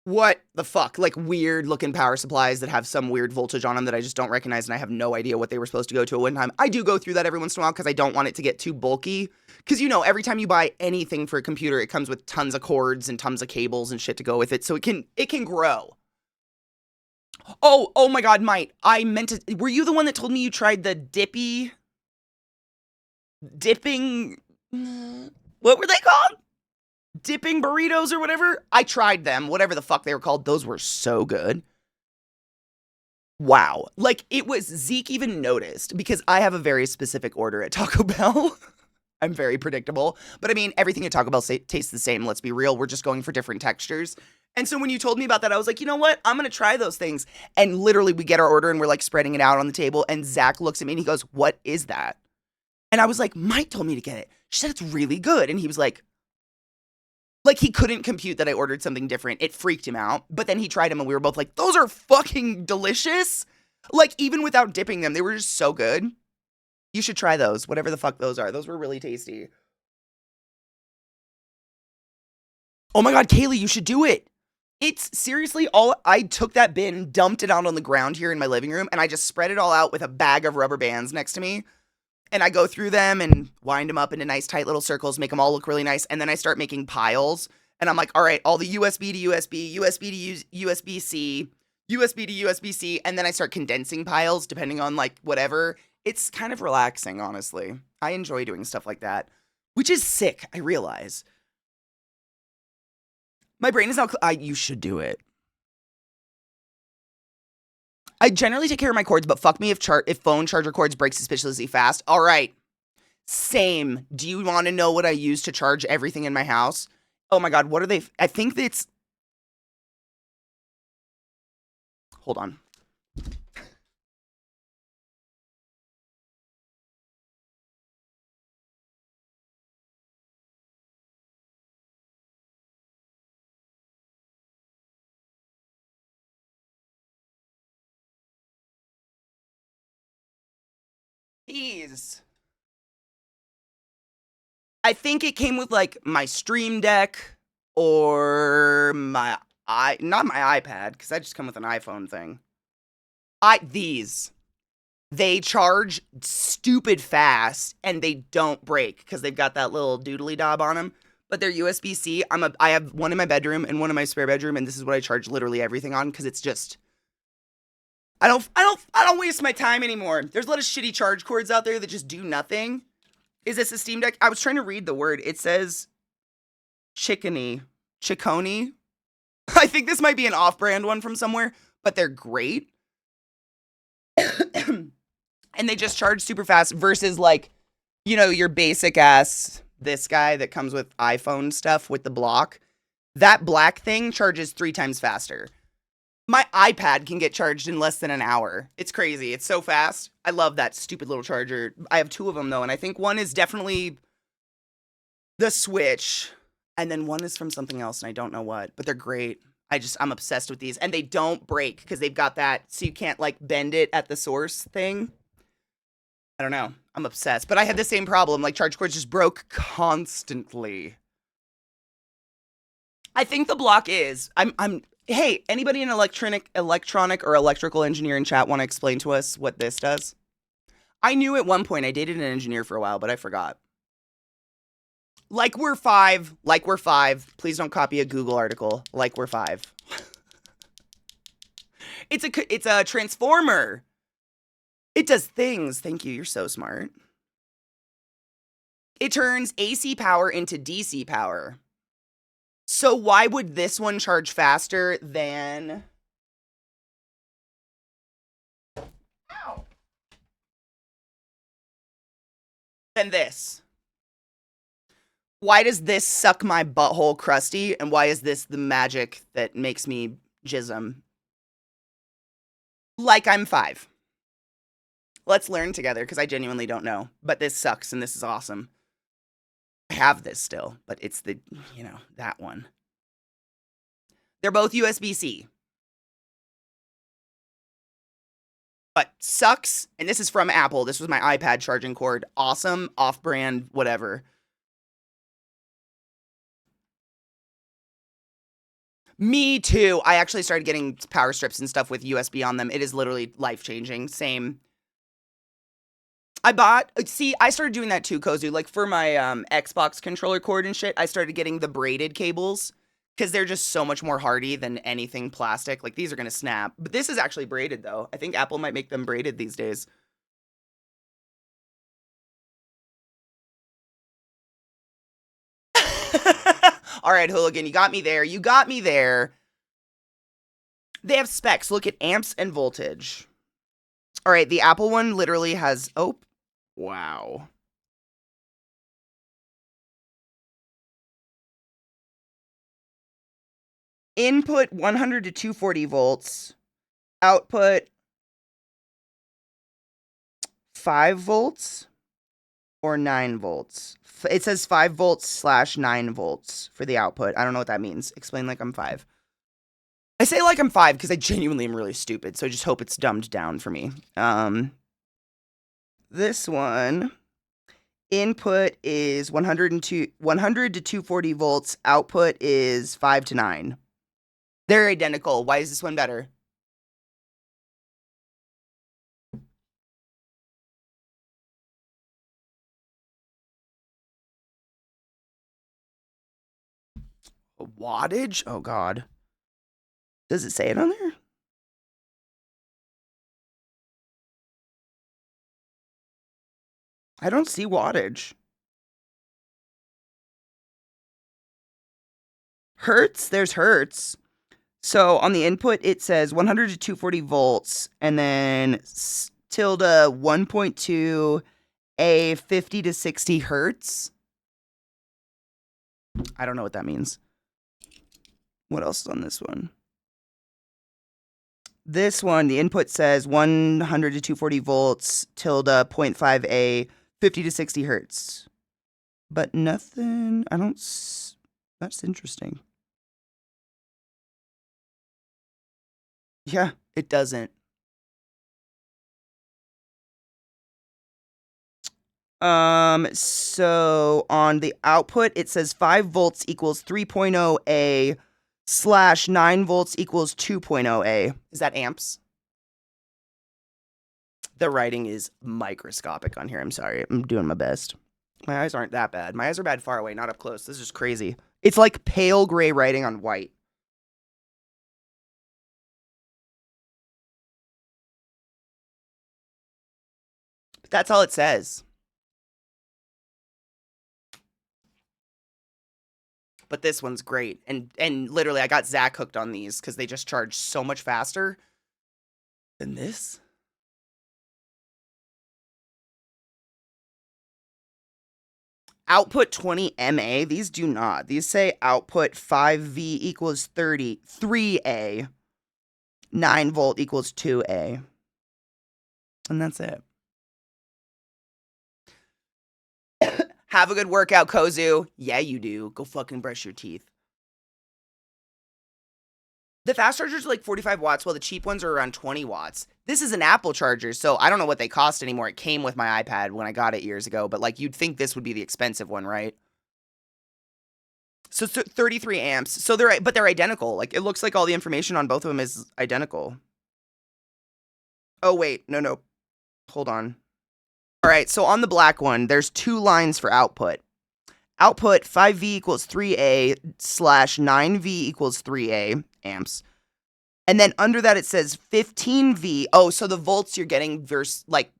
what the fuck? Like weird looking power supplies that have some weird voltage on them that I just don't recognize, and I have no idea what they were supposed to go to at one time. I do go through that every once in a while because I don't want it to get too bulky. Because, you know, every time you buy anything for a computer, it comes with tons of cords and tons of cables and shit to go with it, so it can grow. Oh my God, Mike. I meant to. Were you the one that told me you tried the dipping? What were they called? Dipping burritos or whatever? I tried them, whatever the fuck they were called. Those were so good. Wow. Like, it was, Zeke even noticed because I have a very specific order at Taco Bell. I'm very predictable. But I mean, everything at Taco Bell tastes the same. Let's be real. We're just going for different textures. And so when you told me about that, I was like, you know what? I'm going to try those things. And literally, we get our order and we're like spreading it out on the table. And Zach looks at me and he goes, what is that? And I was like, Mike told me to get it. She said it's really good. And he was like he couldn't compute that I ordered something different. It freaked him out. But then he tried them and we were both like, those are fucking delicious. Like, even without dipping them, they were just so good. You should try those, whatever the fuck those are. Those were really tasty. Oh my God, Kaylee, you should do it. It's seriously I took that bin, dumped it out on the ground here in my living room, and I just spread it all out with a bag of rubber bands next to me. And I go through them and wind them up into nice tight little circles, make them all look really nice. And then I start making piles. And I'm like, all right, all the USB to USB, USB to USB-C, USB to USB-C. And then I start condensing piles depending on like whatever. It's kind of relaxing, honestly. I enjoy doing stuff like that, which is sick, I realize. My brain is now, you should do it. I generally take care of my cords, but fuck me if phone charger cords break suspiciously fast. All right. Same. Do you want to know what I use to charge everything in my house? Oh my God, what are they? I think it's... Hold on. These. I think it came with like my Stream Deck or not my iPad, because I just come with an iPhone thing. These. They charge stupid fast and they don't break because they've got that little doodly dob on them. But they're USB-C. I have one in my bedroom and one in my spare bedroom, and this is what I charge literally everything on because it's just I don't waste my time anymore. There's a lot of shitty charge cords out there that just do nothing. Is this a Steam Deck? I was trying to read the word. It says Chickony. I think this might be an off-brand one from somewhere, but they're great. And they just charge super fast versus like, you know, your basic ass, this guy that comes with iPhone stuff with the block. That black thing charges 3 times faster. My iPad can get charged in less than an hour. It's crazy. It's so fast. I love that stupid little charger. I have 2 of them though, and I think one is definitely the Switch, and then one is from something else, and I don't know what, but they're great. I'm obsessed with these, and they don't break because they've got that, so you can't like bend it at the source thing. I don't know. I'm obsessed, but I had the same problem. Like charge cords just broke constantly. I think the block is, hey, anybody in electronic or electrical engineering chat want to explain to us what this does? I knew at one point I dated an engineer for a while, but I forgot. Like we're five. Please don't copy a Google article. Like we're 5. It's a transformer. It does things. Thank you. You're so smart. It turns AC power into DC power. So why would this one charge faster than Then this. Why does this suck my butthole crusty? And why is this the magic that makes me jism? Like I'm 5. Let's learn together, because I genuinely don't know. But this sucks, and this is awesome. I have this still, but it's the, that one. They're both USB-C. But sucks, and this is from Apple. This was my iPad charging cord. Awesome, off-brand, whatever. Me too. I actually started getting power strips and stuff with USB on them. It is literally life-changing. Same. I started doing that too, Kozu. Like for my Xbox controller cord and shit, I started getting the braided cables because they're just so much more hardy than anything plastic. Like these are going to snap. But this is actually braided though. I think Apple might make them braided these days. All right, Hooligan, you got me there. You got me there. They have specs. Look at amps and voltage. All right, the Apple one literally has... Oh, wow. Input 100 to 240 volts. Output 5 volts or 9 volts. It says 5 volts / 9 volts for the output. I don't know what that means. Explain like I'm 5. I say like I'm 5 because I genuinely am really stupid, so I just hope it's dumbed down for me. This one, input is 100 to 240 volts. Output is 5 to 9. They're identical. Why is this one better? Wattage? Oh, God. Does it say it on there? I don't see wattage. Hertz? There's hertz. So on the input, it says 100 to 240 volts, and then tilde 1.2 a 50 to 60 hertz. I don't know what that means. What else is on this one? This one, the input says 100 to 240 volts, tilde 0.5 a 50 to 60 hertz. But nothing, that's interesting. Yeah, it doesn't. So on the output, it says 5 volts equals 3.0 A / 9 volts equals 2.0 A. Is that amps? The writing is microscopic on here. I'm sorry. I'm doing my best. My eyes aren't that bad. My eyes are bad far away, not up close. This is just crazy. It's like pale gray writing on white. But that's all it says. But this one's great. And literally, I got Zach hooked on these because they just charge so much faster than this. Output 20 mA. These do not. These say output 5V equals 30. 3A. 9 volt equals 2A. And that's it. Have a good workout, Kozu. Yeah, you do. Go fucking brush your teeth. The fast chargers are like 45 watts, while the cheap ones are around 20 watts. This is an Apple charger, so I don't know what they cost anymore. It came with my iPad when I got it years ago, but like you'd think this would be the expensive one, right? So 33 amps. So they're identical. Like it looks like all the information on both of them is identical. Oh wait, no. Hold on. All right, so on the black one, there's 2 lines for output. Output 5V equals 3A / 9V equals 3A amps. And then under that it says 15V. Oh, so the volts you're getting versus like.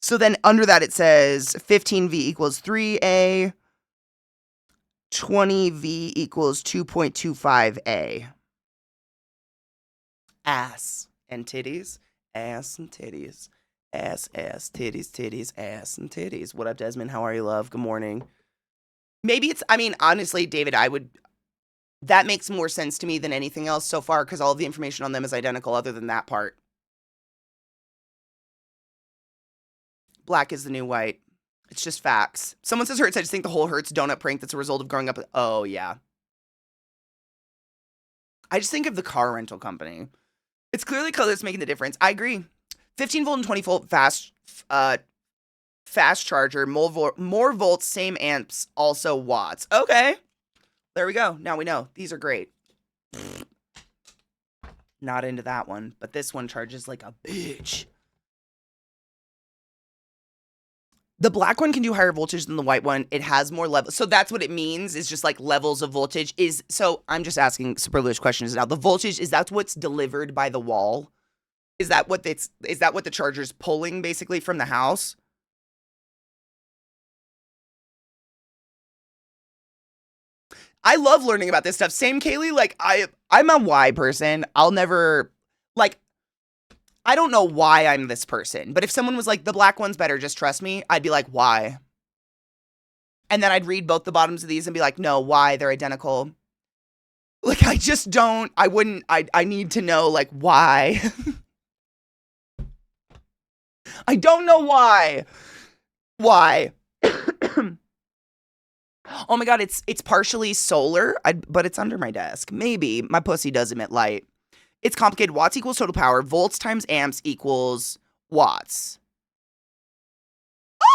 So then under that it says 15V equals 3A, 20V equals 2.25A. Ass and titties. Ass and titties. Ass, titties, titties, ass, and titties. What up, Desmond? How are you, love? Good morning. Maybe it's, I mean, honestly, David, that makes more sense to me than anything else so far because all of the information on them is identical other than that part. Black is the new white. It's just facts. Someone says Hertz. I just think the whole Hertz donut prank that's a result of growing up. Oh, yeah. I just think of the car rental company. It's clearly color that's making the difference. I agree. 15 volt and 20 volt fast charger, more volts, same amps, also watts. Okay. There we go. Now we know. These are great. Not into that one, but this one charges like a bitch. The black one can do higher voltage than the white one. It has more levels. So that's what it means, is just like levels of voltage. So I'm just asking superfluous questions now. The voltage, is that what's delivered by the wall? Is that what the charger's pulling basically from the house? I love learning about this stuff. Same, Kaylee. Like, I'm a why person. I'll never, like, I don't know why I'm this person. But if someone was like, the black one's better, just trust me, I'd be like, why? And then I'd read both the bottoms of these and be like, no, why? They're identical. Like, I just don't, I need to know, like, why? I don't know why. Why? Oh my god, it's partially solar, but it's under my desk. Maybe. My pussy does emit light. It's complicated. Watts equals total power. Volts times amps equals watts.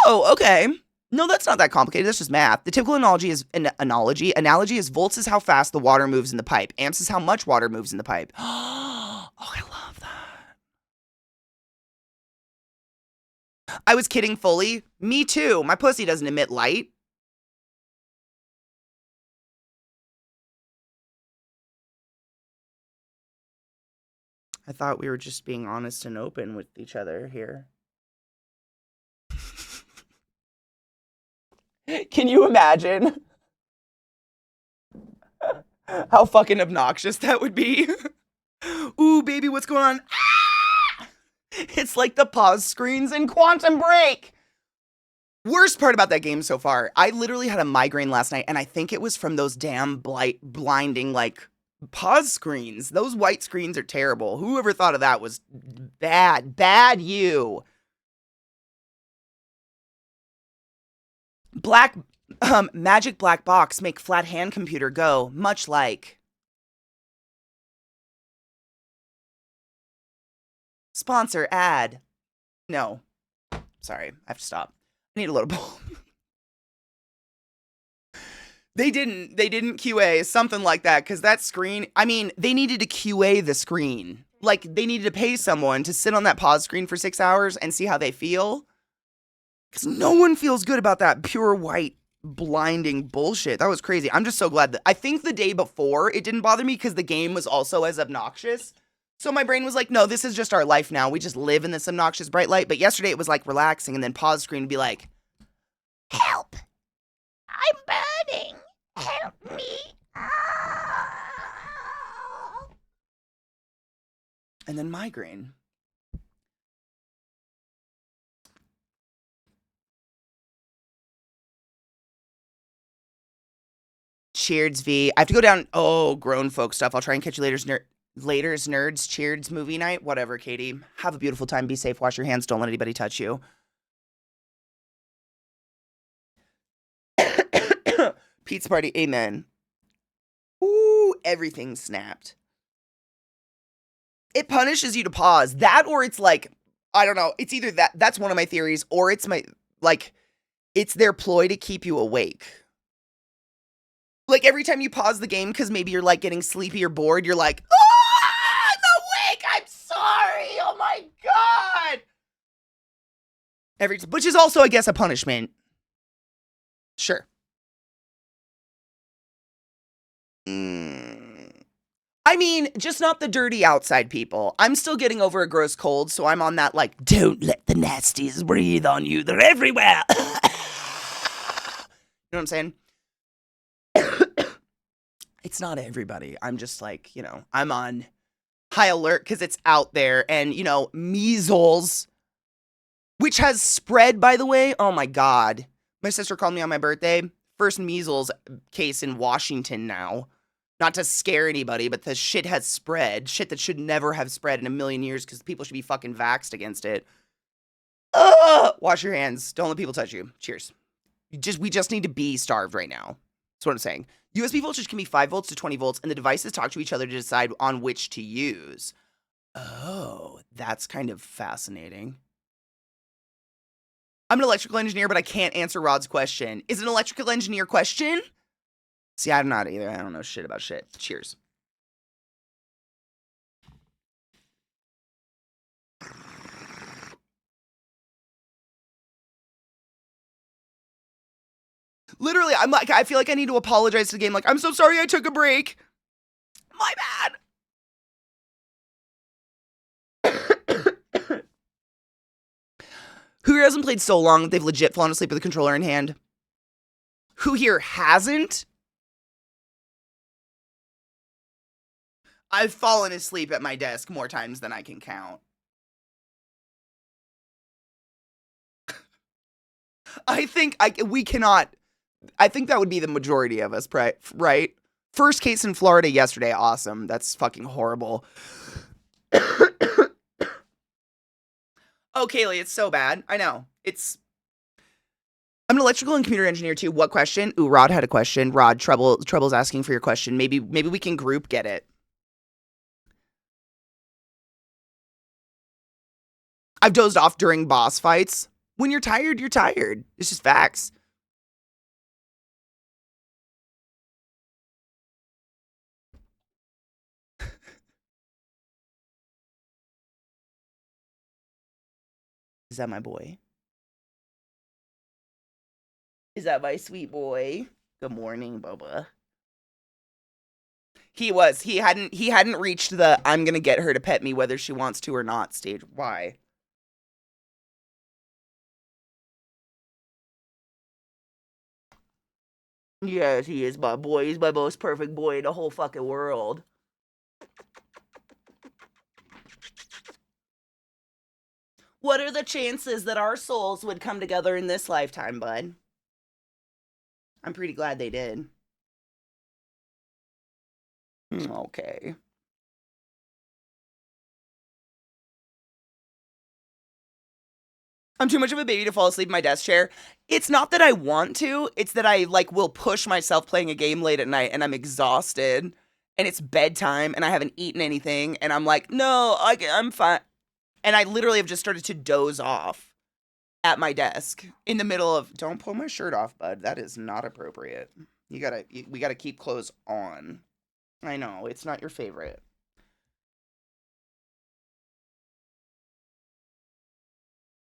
Oh, okay. No, that's not that complicated. That's just math. The typical analogy is Analogy is volts is how fast the water moves in the pipe. Amps is how much water moves in the pipe. Oh, I love that. I was kidding fully. Me too. My pussy doesn't emit light. I thought we were just being honest and open with each other here. Can you imagine how fucking obnoxious that would be? Ooh, baby, what's going on? Ah! It's like the pause screens in Quantum Break. Worst part about that game so far, I literally had a migraine last night, and I think it was from those damn blinding, like, pause screens. Those white screens are terrible. Whoever thought of that was bad. Bad you. Magic black box make flat hand computer go, much like. Sponsor ad. No. Sorry, I have to stop. I need a little bowl. They didn't QA something like that, because that screen, I mean, they needed to QA the screen. Like, they needed to pay someone to sit on that pause screen for 6 hours and see how they feel. Because no one feels good about that pure white blinding bullshit. That was crazy. I'm just so glad that, I think the day before it didn't bother me because the game was also as obnoxious. So my brain was like, no, this is just our life now. We just live in this obnoxious bright light. But yesterday it was like relaxing, and then pause screen would be like, help. I'm burning. Help me. And then migraine. Cheers, V. I have to go down. Oh, grown folk stuff. I'll try and catch you later, nerds. Cheers, movie night. Whatever, Katie. Have a beautiful time. Be safe. Wash your hands. Don't let anybody touch you. Pizza party. Amen. Ooh, everything snapped. It punishes you to pause. That, or it's like, I don't know. It's either that. That's one of my theories, or it's it's their ploy to keep you awake. Like, every time you pause the game, because maybe you're, like, getting sleepy or bored, you're like, I'm awake! I'm sorry! Oh, my God! Which is also, I guess, a punishment. Sure. I mean, just not the dirty outside people. I'm still getting over a gross cold, so I'm on that, like, don't let the nasties breathe on you. They're everywhere. You know what I'm saying? It's not everybody. I'm just like, you know, I'm on high alert because it's out there. And, you know, measles which has spread, by the way. Oh my God. My sister called me on my birthday. First measles case in Washington now. Not to scare anybody, but the shit has spread. Shit that should never have spread in a million years because people should be fucking vaxxed against it. Wash your hands. Don't let people touch you. Cheers. We just need to be starved right now. That's what I'm saying. USB voltage can be 5 volts to 20 volts, and the devices talk to each other to decide on which to use. Oh, that's kind of fascinating. I'm an electrical engineer, but I can't answer Rod's question. Is it an electrical engineer question? See, I'm not either. I don't know shit about shit. Cheers. Literally, I'm like, I feel like I need to apologize to the game. Like, I'm so sorry I took a break. My bad. Who here hasn't played so long that they've legit fallen asleep with a controller in hand? Who here hasn't? I've fallen asleep at my desk more times than I can count. I think we cannot. I think that would be the majority of us, right? First case in Florida yesterday. Awesome. That's fucking horrible. Oh, Kaylee, it's so bad. I know. I'm an electrical and computer engineer too. What question? Ooh, Rod had a question. Rod, Trouble's asking for your question. Maybe we can group get it. I've dozed off during boss fights. When you're tired, you're tired. It's just facts. Is that my boy? Is that my sweet boy? Good morning, Bubba. He hadn't reached the I'm gonna get her to pet me whether she wants to or not stage. Why? Yes, he is my boy. He's my most perfect boy in the whole fucking world. What are the chances that our souls would come together in this lifetime, bud? I'm pretty glad they did. Okay. I'm too much of a baby to fall asleep in my desk chair. It's not that I want to, it's that I will push myself playing a game late at night and I'm exhausted and it's bedtime and I haven't eaten anything and I'm like, no, I'm fine. And I literally have just started to doze off at my desk in the middle of, don't pull my shirt off, bud. That is not appropriate. We gotta keep clothes on. I know, it's not your favorite.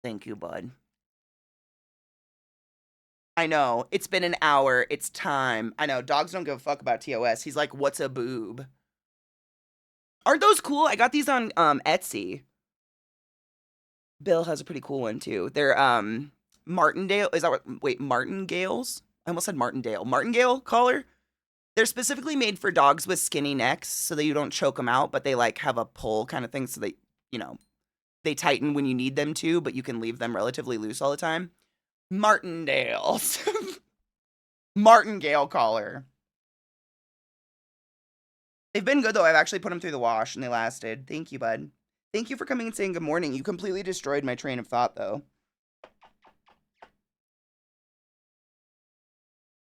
Thank you, bud. I know. It's been an hour. It's time. I know. Dogs don't give a fuck about TOS. He's like, what's a boob? Aren't those cool? I got these on Etsy. Bill has a pretty cool one too. They're Martindale. Is that what? Wait, Martingales? I almost said Martindale. Martingale collar. They're specifically made for dogs with skinny necks so that you don't choke them out, but they have a pull kind of thing so they, they tighten when you need them to, but you can leave them relatively loose all the time. Martindales. Martingale collar. They've been good though. I've actually put them through the wash and they lasted. Thank you, bud. Thank you for coming and saying good morning. You completely destroyed my train of thought though.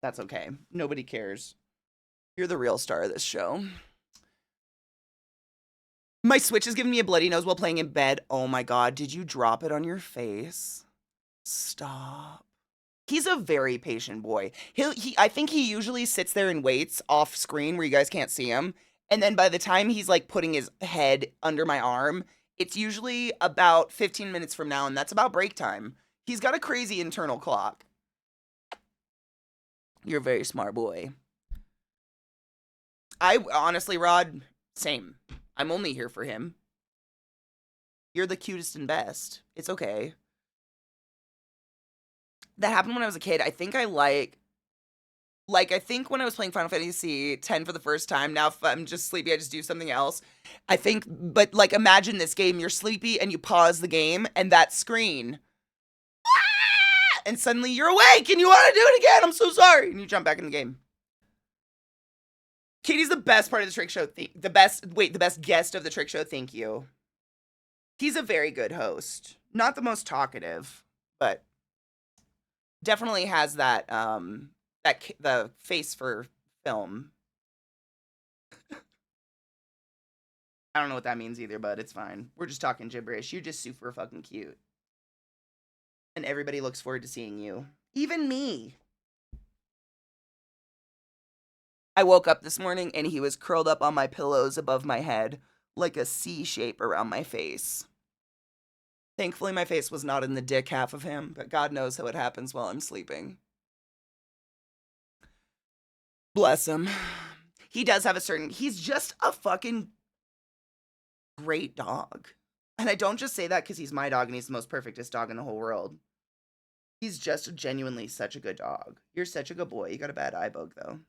That's okay. Nobody cares. You're the real star of this show. My Switch is giving me a bloody nose while playing in bed. Oh my God, did you drop it on your face? Stop. He's a very patient boy. I think he usually sits there and waits off screen where you guys can't see him. And then by the time he's putting his head under my arm, it's usually about 15 minutes from now, and that's about break time. He's got a crazy internal clock. You're a very smart boy. I honestly, Rod, same. I'm only here for him. You're the cutest and best. It's okay. That happened when I was a kid. I think I think when I was playing Final Fantasy X for the first time, now if I'm just sleepy, I just do something else. I think, but imagine this game, you're sleepy and you pause the game and that screen and suddenly you're awake and you want to do it again. I'm so sorry. And you jump back in the game. Katie's the best part of the trick show. The best guest of the trick show. Thank you. He's a very good host. Not the most talkative, but definitely has that the face for film. I don't know what that means either, but it's fine. We're just talking gibberish. You're just super fucking cute. And everybody looks forward to seeing you. Even me. I woke up this morning and he was curled up on my pillows above my head, like a C shape around my face. Thankfully, my face was not in the dick half of him, but God knows how it happens while I'm sleeping. Bless him. He does have he's just a fucking great dog. And I don't just say that because he's my dog and he's the most perfectest dog in the whole world. He's just genuinely such a good dog. You're such a good boy. You got a bad eye bug, though.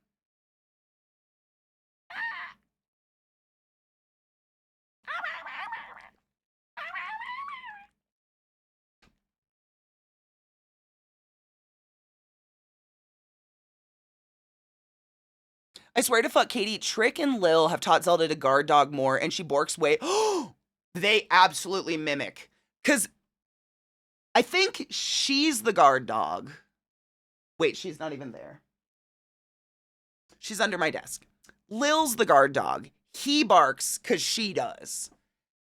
I swear to fuck Katie, Trick and Lil have taught Zelda to guard dog more, and she borks way. They absolutely mimic. Because I think she's the guard dog. Wait, she's not even there. She's under my desk. Lil's the guard dog. He barks because she does.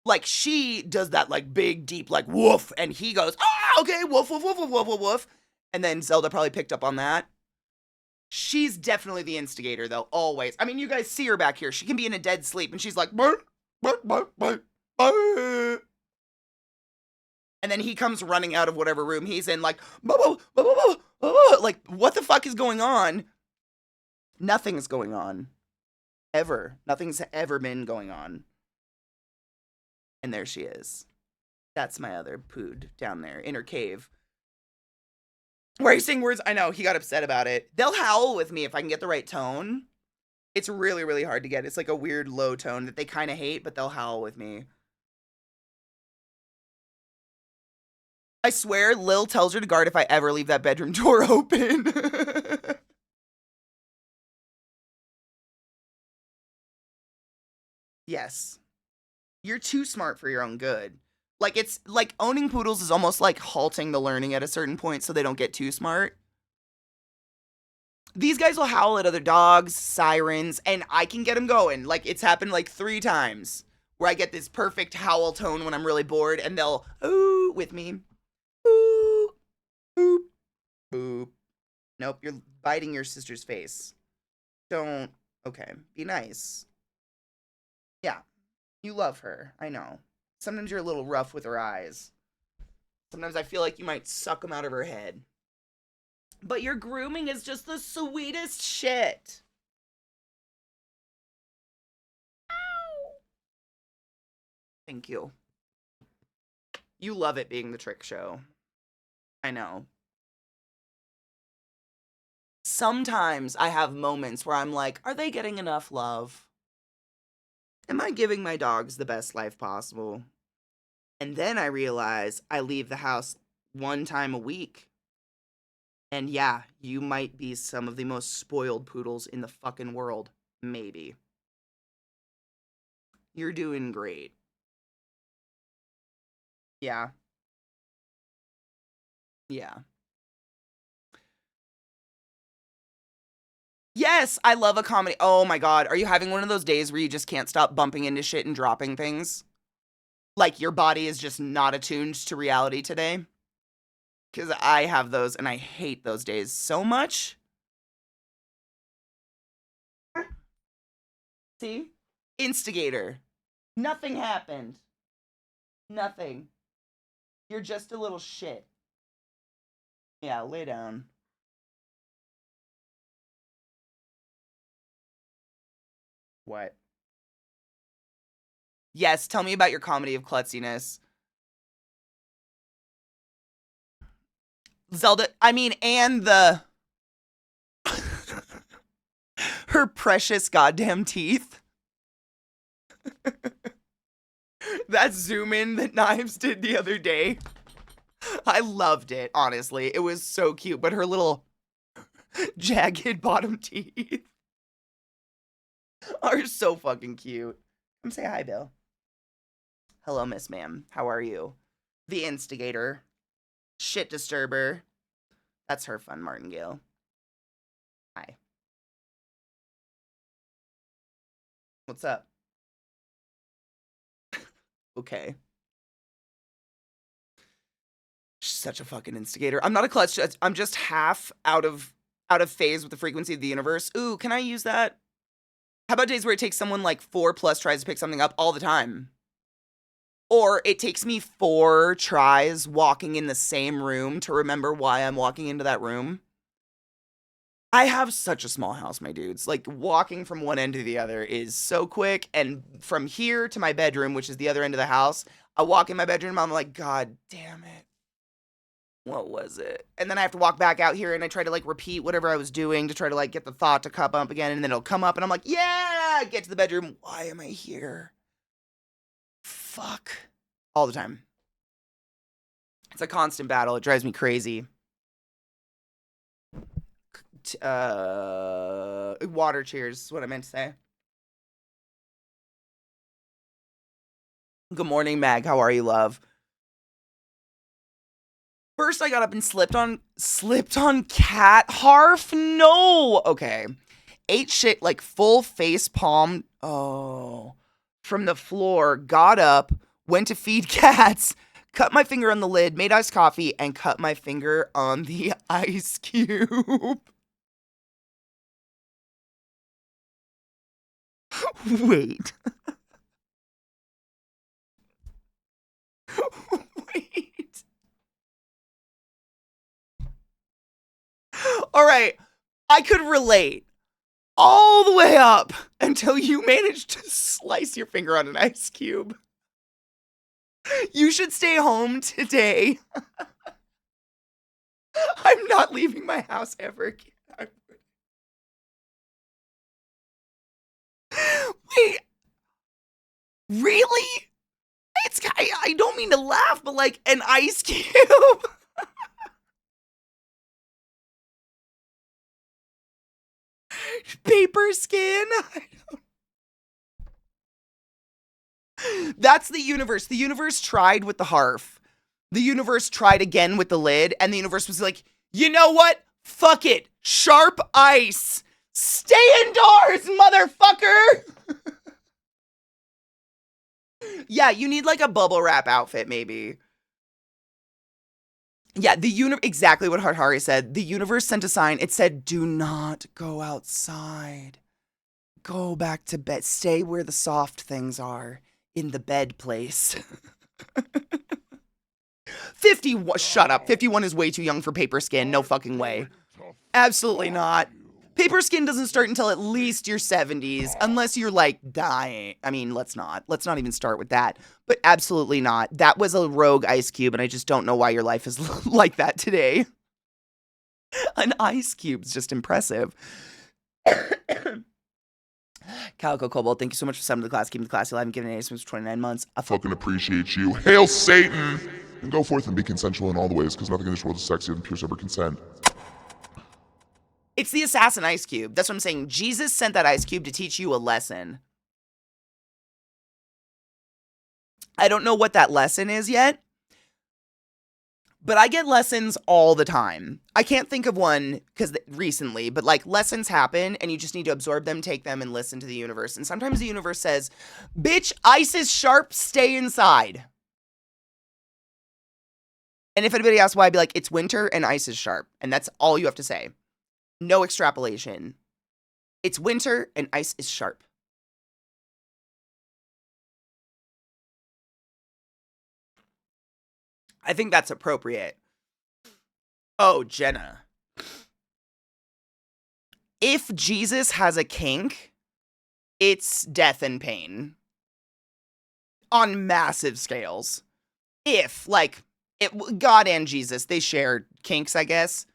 Like, she does that, like, big, deep, like, woof, and he goes, okay, woof, woof, woof, woof, woof, woof, woof. And then Zelda probably picked up on that. She's definitely the instigator, though, always. I mean, you guys see her back here. She can be in a dead sleep, and she's like, bark, bark, bark, bark, bark. And then he comes running out of whatever room he's in, like, like, what the fuck is going on? Nothing's going on. Ever. Nothing's ever been going on. And there she is. That's my other pood down there in her cave. Why are you saying words? I know, he got upset about it. They'll howl with me if I can get the right tone. It's really, really hard to get. It's like a weird low tone that they kind of hate, but they'll howl with me. I swear, Lil tells her to guard if I ever leave that bedroom door open. Yes. You're too smart for your own good. Like, it's like owning poodles is almost like halting the learning at a certain point so they don't get too smart. These guys will howl at other dogs, sirens, and I can get them going. Like, it's happened like 3 times where I get this perfect howl tone when I'm really bored, and they'll ooh with me. Ooh, boop, boop. Nope, you're biting your sister's face. Don't. Okay, be nice. Yeah, you love her. I know. Sometimes you're a little rough with her eyes. Sometimes I feel like you might suck them out of her head. But your grooming is just the sweetest shit. Ow. Thank you. You love it being the trick show. I know. Sometimes I have moments where I'm like, are they getting enough love? Am I giving my dogs the best life possible? And then I realize I leave the house 1 time a week. And yeah, you might be some of the most spoiled poodles in the fucking world. Maybe. You're doing great. Yeah. Yeah. Yes, I love a comedy. Oh my God. Are you having one of those days where you just can't stop bumping into shit and dropping things? Like your body is just not attuned to reality today? Because I have those and I hate those days so much. See? Instigator. Nothing happened. Nothing. You're just a little shit. Yeah, lay down. What? Yes, tell me about your comedy of klutziness. Zelda, I mean, and the... her precious goddamn teeth. That zoom in that Knives did the other day. I loved it, honestly. It was so cute, but her little jagged bottom teeth are so fucking cute. Come say hi, Bill. Hello, Miss Ma'am. How are you? The instigator. Shit disturber. That's her fun, Martingale. Hi. What's up? Okay. She's such a fucking instigator. I'm not a clutch. I'm just half out of phase with the frequency of the universe. Ooh, can I use that? How about days where it takes someone like 4+ tries to pick something up all the time? Or it takes me 4 tries walking in the same room to remember why I'm walking into that room. I have such a small house, my dudes. Like, walking from one end to the other is so quick. And from here to my bedroom, which is the other end of the house, I walk in my bedroom, I'm like, God damn it. What was it? And then I have to walk back out here and I try to like repeat whatever I was doing to try to like get the thought to come up again. And then it'll come up and I'm like, yeah, get to the bedroom. Why am I here? Fuck. All the time. It's a constant battle. It drives me crazy. Water cheers is what I meant to say. Good morning, Mag. How are you, love? First, I got up and slipped on cat harf. No. Okay. Ate shit like full face palm. Oh. From the floor, got up, went to feed cats, cut my finger on the lid, made iced coffee, and cut my finger on the ice cube. Wait. Wait. All right. I could relate all the way up until you managed to slice your finger on an ice cube. You should stay home today. I'm not leaving my house ever again. Wait, really? I don't mean to laugh, but like an ice cube. Paper skin. That's the universe. The universe tried with the harf. The universe tried again with the lid, and the universe was like, you know what? Fuck it. Sharp ice. Stay indoors, motherfucker. Yeah, you need like a bubble wrap outfit, maybe. Yeah, exactly what Harhari said. The universe sent a sign. It said, do not go outside. Go back to bed. Stay where the soft things are. In the bed place. 51. Shut up. 51 is way too young for paper skin. No fucking way. Absolutely not. Paper skin doesn't start until at least your 70s, unless you're like dying. I mean, let's not even start with that. But absolutely not. That was a rogue ice cube, and I just don't know why your life is like that today. An ice cube's just impressive. Calico Cobalt, thank you so much for summing the class, keeping the class alive, and giving it since 29 months. I fucking appreciate you. Hail Satan! And go forth and be consensual in all the ways, because nothing in this world is sexier than pure sober consent. It's the assassin ice cube. That's what I'm saying. Jesus sent that ice cube to teach you a lesson. I don't know what that lesson is yet, but I get lessons all the time. I can't think of one recently, but like lessons happen and you just need to absorb them, take them, and listen to the universe. And sometimes the universe says, bitch, ice is sharp, stay inside. And if anybody asks why, I'd be like, it's winter and ice is sharp. And that's all you have to say. No extrapolation. It's winter and ice is sharp. I think that's appropriate. Oh, Jenna. If Jesus has a kink, it's death and pain. On massive scales. God and Jesus, they share kinks, I guess.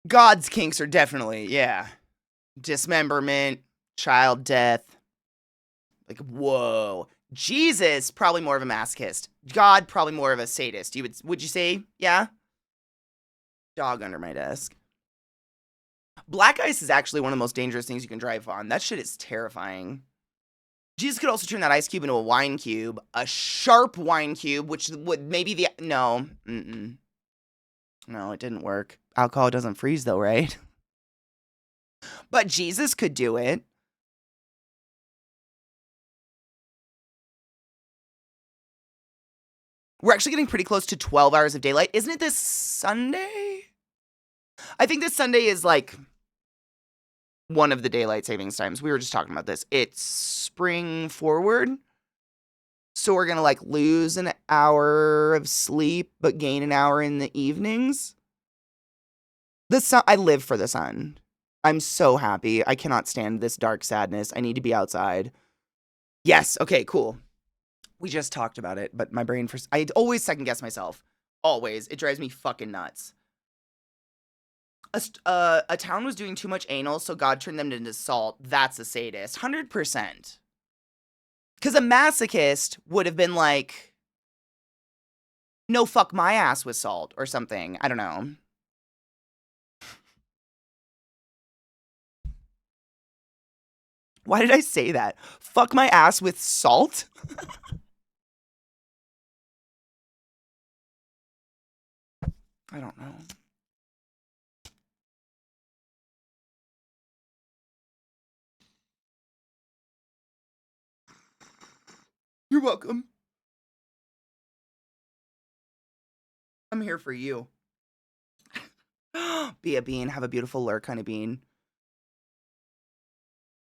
God's kinks are definitely, yeah. Dismemberment, child death. Like, whoa. Jesus, probably more of a masochist. God, probably more of a sadist. Would you say, yeah? Dog under my desk. Black ice is actually one of the most dangerous things you can drive on. That shit is terrifying. Jesus could also turn that ice cube into a wine cube, a sharp wine cube, which would maybe no, no, it didn't work. Alcohol doesn't freeze though, right? But Jesus could do it. We're actually getting pretty close to 12 hours of daylight. Isn't it this Sunday? I think this Sunday is like one of the daylight savings times. We were just talking about this. It's spring forward. So we're going to like lose an hour of sleep, but gain an hour in the evenings. The sun, I live for the sun. I'm so happy. I cannot stand this dark sadness. I need to be outside. Yes. Okay, cool. We just talked about it, but my brain, I always second guess myself. Always. It drives me fucking nuts. A town was doing too much anal, so God turned them into salt. That's a sadist. 100%. Because a masochist would have been like, no, fuck my ass with salt or something. I don't know. Why did I say that? Fuck my ass with salt? I don't know. You're welcome. I'm here for you. Be a bean. Have a beautiful lurk kind of bean.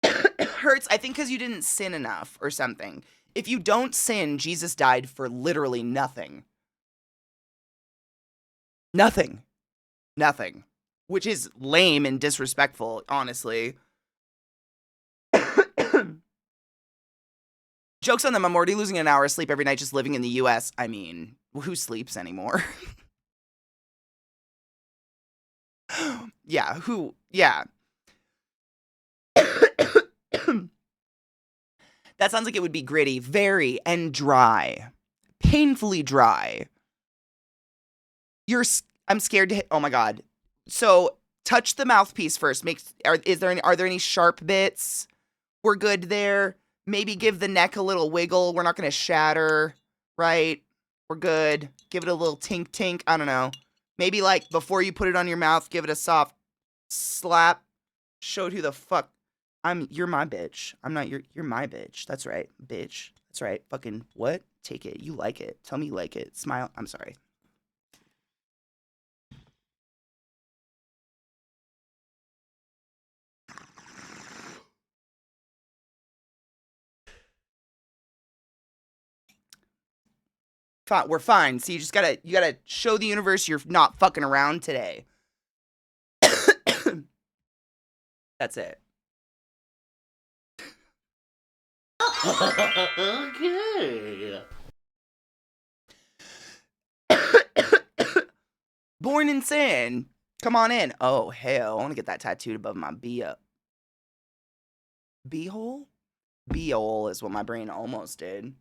Hurts, I think, because you didn't sin enough or something. If you don't sin, Jesus died for literally nothing. Nothing. Nothing. Which is lame and disrespectful, honestly. Joke's on them. I'm already losing an hour of sleep every night just living in the US. I mean, who sleeps anymore? Yeah, who? Yeah. That sounds like it would be gritty, very, and dry. Painfully dry. I'm scared to hit. Oh my God. So touch the mouthpiece first. Are there any sharp bits? We're good there. Maybe give the neck a little wiggle. We're not going to shatter, right? We're good. Give it a little tink tink. I don't know. Maybe like before you put it on your mouth, give it a soft slap. Show it who the fuck. You're my bitch. I'm not you're my bitch. That's right, bitch. That's right. Fucking what? Take it. You like it. Tell me you like it. Smile. I'm sorry. Fine, we're fine. So you gotta show the universe you're not fucking around today. That's it. Okay. Born in sin. Come on in. Oh hell, I want to get that tattooed above my B-hole? B-hole is what my brain almost did.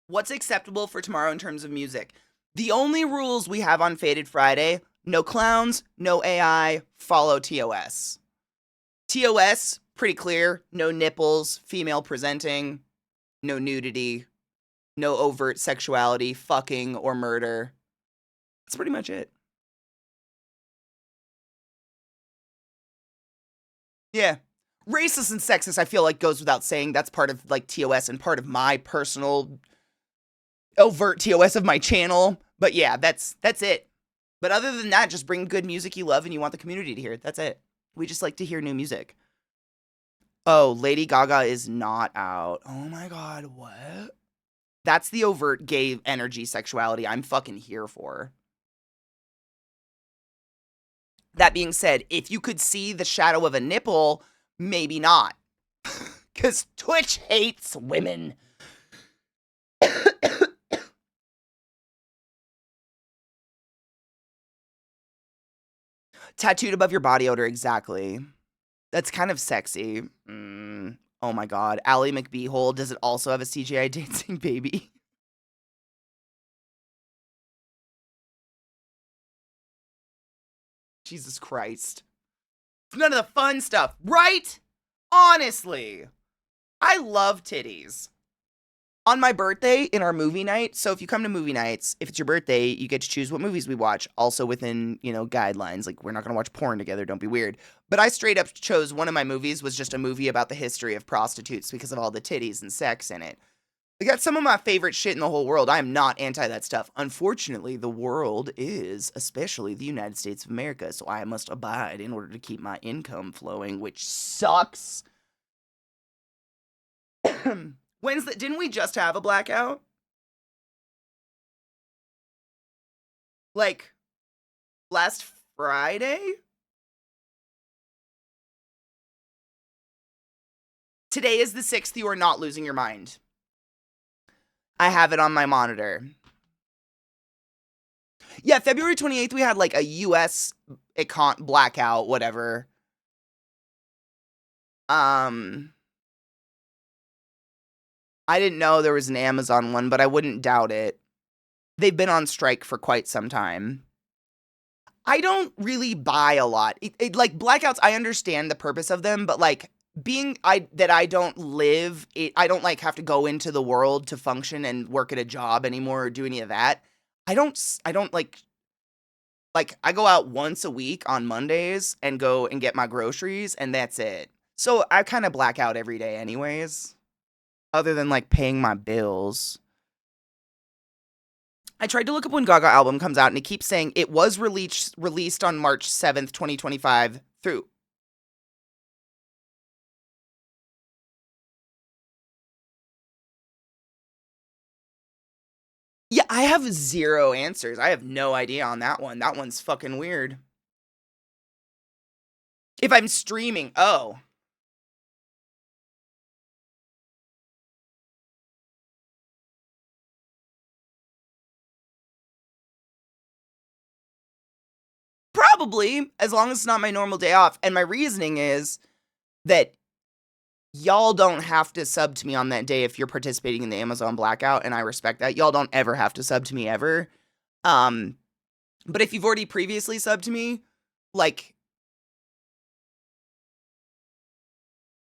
What's acceptable for tomorrow in terms of music? The only rules we have on Faded Friday, no clowns, no AI, follow TOS. TOS, pretty clear, no nipples, female presenting, no nudity, no overt sexuality, fucking, or murder. That's pretty much it. Yeah. Racist and sexist, I feel like goes without saying. That's part of like TOS and part of my personal overt TOS of my channel. But yeah, that's it. But other than that, just bring good music you love and you want the community to hear. That's it. We just like to hear new music. Oh, Lady Gaga is not out. Oh my God, what? That's the overt gay energy sexuality I'm fucking here for. That being said, if you could see the shadow of a nipple, maybe not. Because Twitch hates women. Tattooed above your body odor, exactly. That's kind of sexy. Oh my god. Ally McBeehole, does it also have a CGI dancing baby? Jesus Christ. None of the fun stuff, right? Honestly. I love titties. On my birthday, in our movie night, so if you come to movie nights, if it's your birthday, you get to choose what movies we watch, also within, guidelines. Like, we're not going to watch porn together, don't be weird. But I straight up chose one of my movies was just a movie about the history of prostitutes because of all the titties and sex in it. I got some of my favorite shit in the whole world. I am not anti that stuff. Unfortunately, the world is, especially the United States of America, so I must abide in order to keep my income flowing, which sucks. Didn't we just have a blackout? Like, last Friday? Today is the 6th, you are not losing your mind. I have it on my monitor. Yeah, February 28th, we had like a US blackout, whatever. I didn't know there was an Amazon one, but I wouldn't doubt it. They've been on strike for quite some time. I don't really buy a lot. Like, blackouts, I understand the purpose of them, but like, I don't live, I don't like have to go into the world to function and work at a job anymore or do any of that. I don't like, I go out once a week on Mondays and go and get my groceries, and that's it. So I kind of black out every day anyways. Other than, like, paying my bills. I tried to look up when Gaga album comes out, and it keeps saying it was released on March 7th, 2025 through. Yeah, I have zero answers. I have no idea on that one. That one's fucking weird. If I'm streaming, oh. Probably, as long as it's not my normal day off. And my reasoning is that y'all don't have to sub to me on that day if you're participating in the Amazon blackout, and I respect that. Y'all don't ever have to sub to me ever. But if you've already previously subbed to me, like,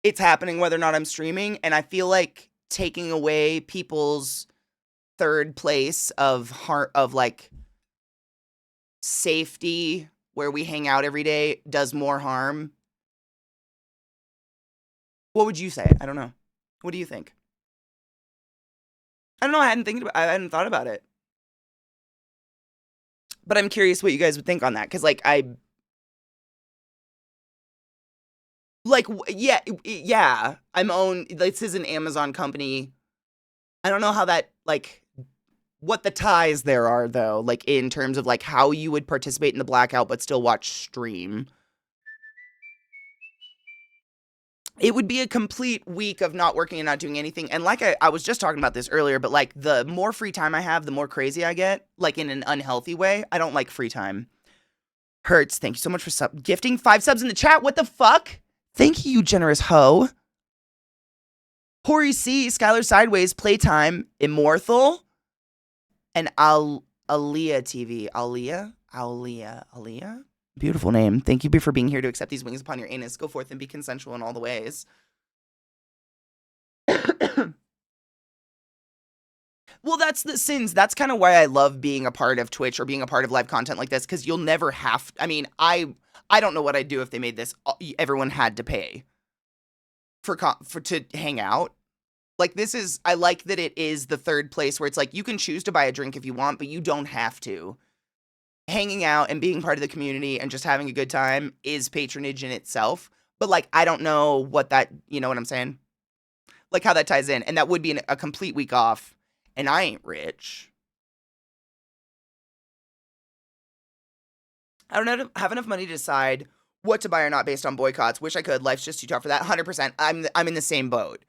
it's happening whether or not I'm streaming, and I feel like taking away people's third place of like safety where we hang out every day does more harm. What would you say? I don't know. What do you think? I don't know. I hadn't thought about it. But I'm curious what you guys would think on that, because yeah, this is an Amazon company. I don't know how that, like, what the ties there are, though, like, in terms of, like, how you would participate in the blackout but still watch stream. It would be a complete week of not working and not doing anything. And like I was just talking about this earlier, but like the more free time I have, the more crazy I get, like in an unhealthy way. I don't like free time. Hurts, thank you so much for gifting 5 subs in the chat. What the fuck? Thank you, you generous hoe. Hori C, Skylar Sideways, Playtime, Immortal, and Aaliyah TV. Aaliyah? Beautiful name. Thank you for being here to accept these wings upon your anus. Go forth and be consensual in all the ways. Well, that's the sins. That's kind of why I love being a part of Twitch or being a part of live content like this, because you'll never have... I mean, I don't know what I'd do if they made this. Everyone had to pay to hang out. Like, this is... I like that it is the third place where it's like, you can choose to buy a drink if you want, but you don't have to. Hanging out and being part of the community and just having a good time is patronage in itself. But, like, I don't know what that, you know what I'm saying? Like, how that ties in. And that would be a complete week off. And I ain't rich. I don't have enough money to decide what to buy or not based on boycotts. Wish I could. Life's just too tough for that. 100%. I'm in the same boat.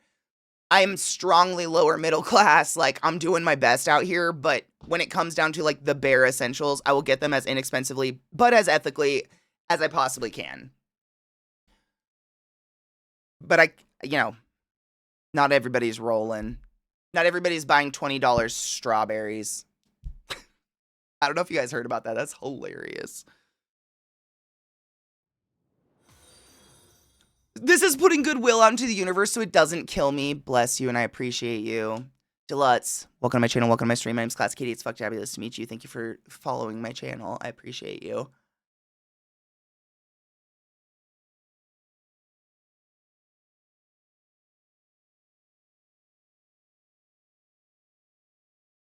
I'm strongly lower middle class. Like, I'm doing my best out here, but when it comes down to, like, the bare essentials, I will get them as inexpensively, but as ethically as I possibly can. But not everybody's rolling. Not everybody's buying $20 strawberries. I don't know if you guys heard about that. That's hilarious. This is putting goodwill out into the universe so it doesn't kill me. Bless you, and I appreciate you. Deluxe, welcome to my channel. Welcome to my stream. My name's ClassyKatie. It's fucktabulous to meet you. Thank you for following my channel. I appreciate you.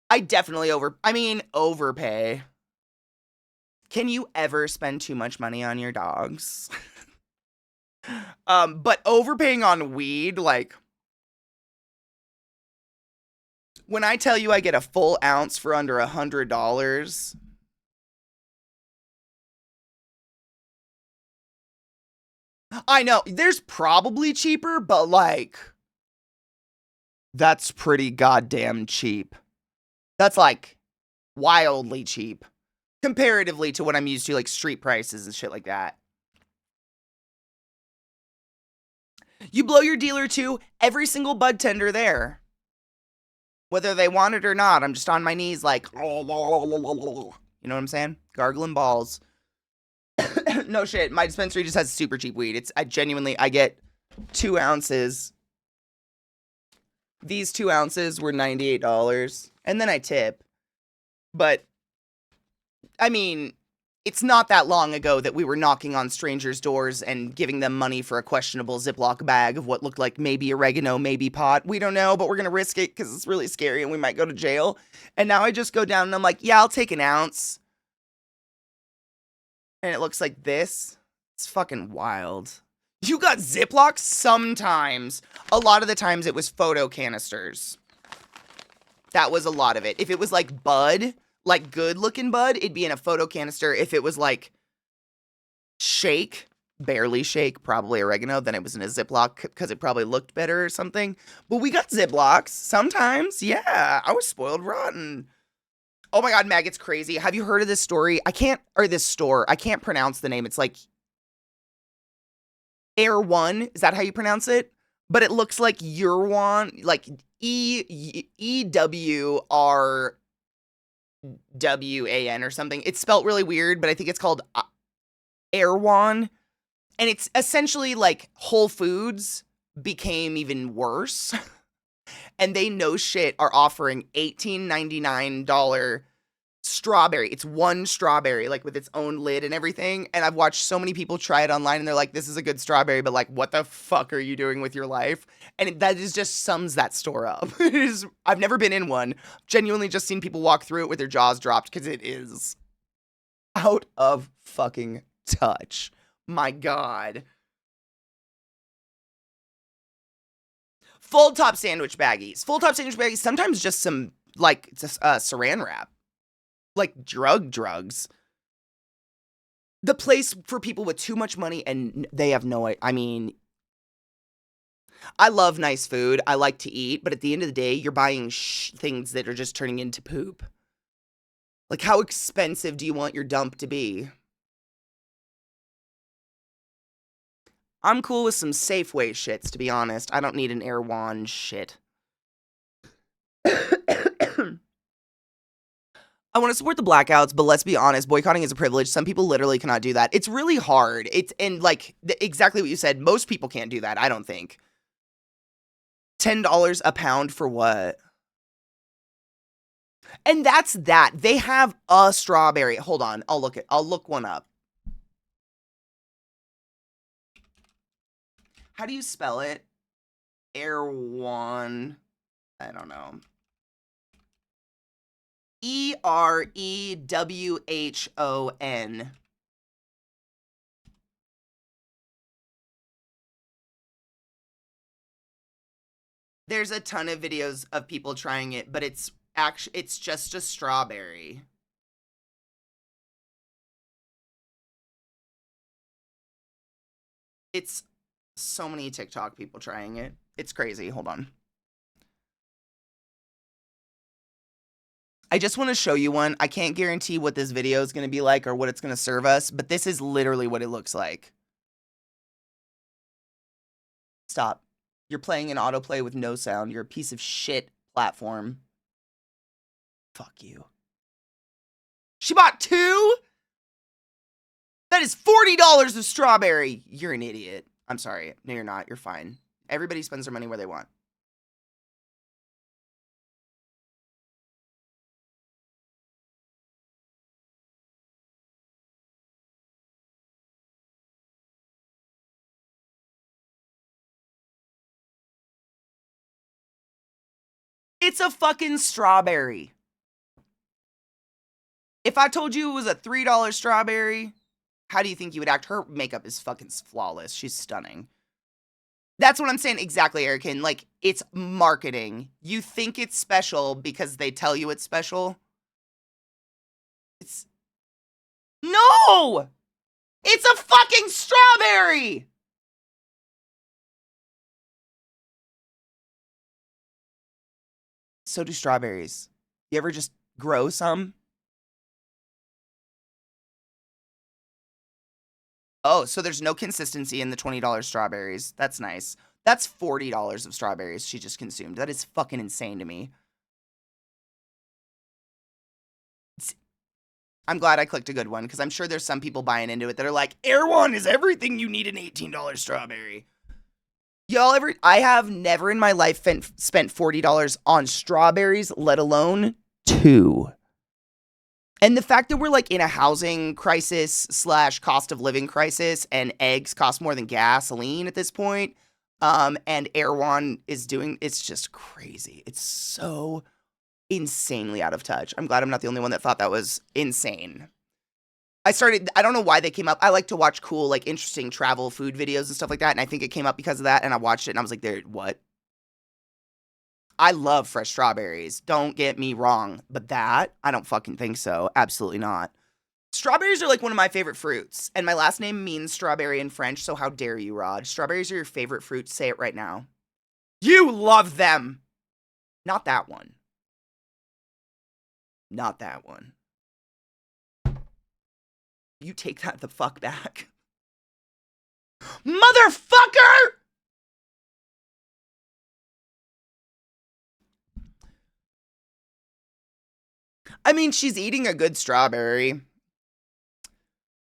I definitely overpay. Can you ever spend too much money on your dogs? But overpaying on weed, like, when I tell you I get a full ounce for under $100, I know there's probably cheaper, but like, that's pretty goddamn cheap. That's like wildly cheap comparatively to what I'm used to, like street prices and shit like that. You blow your dealer too, every single bud tender there. Whether they want it or not, I'm just on my knees like, you know what I'm saying? Gargling balls. No shit, my dispensary just has super cheap weed. I get 2 ounces. These 2 ounces were $98, and then I tip. But, I mean, it's not that long ago that we were knocking on strangers' doors and giving them money for a questionable Ziploc bag of what looked like maybe oregano, maybe pot. We don't know, but we're going to risk it because it's really scary and we might go to jail. And now I just go down and I'm like, yeah, I'll take an ounce. And it looks like this. It's fucking wild. You got Ziplocs? Sometimes. A lot of the times it was photo canisters. That was a lot of it. If it was like bud, like good looking bud, it'd be in a photo canister. If it was like shake, barely shake, probably oregano, then it was in a Ziploc because it probably looked better or something. But we got Ziplocs sometimes. Yeah, I was spoiled rotten. Oh my God, Mag, it's crazy. Have you heard of this story? This store. I can't pronounce the name. It's like Air One. Is that how you pronounce it? But it looks like Eurwan, like EWRWAN or something. It's spelt really weird, but I think it's called Erewhon. And it's essentially like Whole Foods became even worse. And they no shit are offering $18.99 strawberry. It's one strawberry, like with its own lid and everything. And I've watched so many people try it online and they're like, this is a good strawberry, but like, what the fuck are you doing with your life? And that just sums that store up. I've never been in one. Genuinely just seen people walk through it with their jaws dropped because it is out of fucking touch. My God. Full top sandwich baggies. Full top sandwich baggies, sometimes just some, like, saran wrap. Like, drugs. The place for people with too much money and they have no, I mean, I love nice food. I like to eat, but at the end of the day, you're buying things that are just turning into poop. Like, how expensive do you want your dump to be? I'm cool with some Safeway shits, to be honest. I don't need an Erewhon shit. I want to support the blackouts, but let's be honest, boycotting is a privilege. Some people literally cannot do that. It's really hard. And like, exactly what you said, most people can't do that, I don't think. $10 a pound for what? And that's that. They have a strawberry. Hold on, I'll look one up. How do you spell it? Erewhon. I don't know. Erewhon. There's a ton of videos of people trying it, but it's just a strawberry. It's so many TikTok people trying it. It's crazy. Hold on. I just want to show you one. I can't guarantee what this video is going to be like or what it's going to serve us, but this is literally what it looks like. Stop. You're playing an autoplay with no sound. You're a piece of shit platform. Fuck you. She bought 2? That is $40 of strawberry. You're an idiot. I'm sorry. No, you're not. You're fine. Everybody spends their money where they want. It's a fucking strawberry. If I told you it was a $3 strawberry, how do you think you would act? Her makeup is fucking flawless. She's stunning. That's what I'm saying. Exactly, Erican. Like, it's marketing. You think it's special because they tell you it's special. It's... No! It's a fucking strawberry! So do strawberries. You ever just grow some? Oh, so there's no consistency in the $20 strawberries. That's nice. That's $40 of strawberries she just consumed. That is fucking insane to me. I'm glad I clicked a good one, because I'm sure there's some people buying into it that are like, Air One is everything you need an $18 strawberry. Y'all ever... I have never in my life spent $40 on strawberries, let alone 2. And the fact that we're like in a housing crisis / cost of living crisis, and eggs cost more than gasoline at this point, and Air One is doing... It's just crazy. It's so insanely out of touch. I'm glad I'm not the only one that thought that was insane. I don't know why they came up. I like to watch cool, like, interesting travel food videos and stuff like that, and I think it came up because of that, and I watched it, and I was like, what? I love fresh strawberries. Don't get me wrong, but that, I don't fucking think so. Absolutely not. Strawberries are, like, one of my favorite fruits, and my last name means strawberry in French, so how dare you, Rod? Strawberries are your favorite fruit. Say it right now. You love them! Not that one. Not that one. You take that the fuck back. Motherfucker! I mean, she's eating a good strawberry.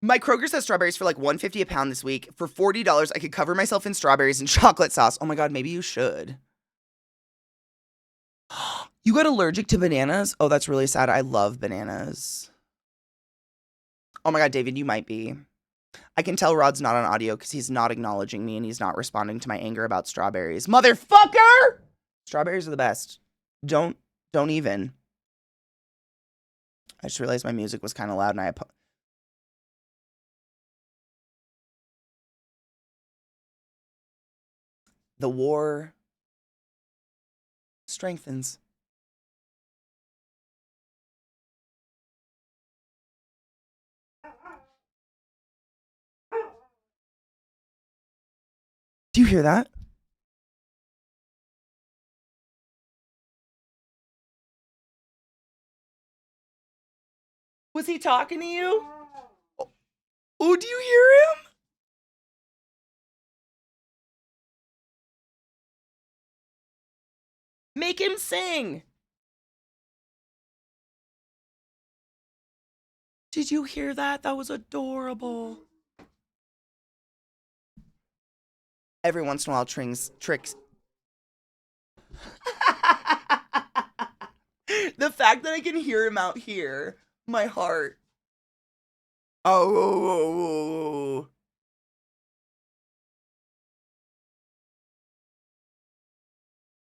My Kroger says strawberries for like $1.50 a pound this week. For $40, I could cover myself in strawberries and chocolate sauce. Oh my god, maybe you should. You got allergic to bananas? Oh, that's really sad. I love bananas. Oh my god, David, you might be. I can tell Rod's not on audio because he's not acknowledging me and he's not responding to my anger about strawberries. Motherfucker! Strawberries are the best. Don't even. I just realized my music was kind of loud and The war strengthens. Do you hear that? Was he talking to you? Oh, do you hear him? Make him sing. Did you hear that? That was adorable. Every once in a while, tricks. The fact that I can hear him out here, my heart. Oh.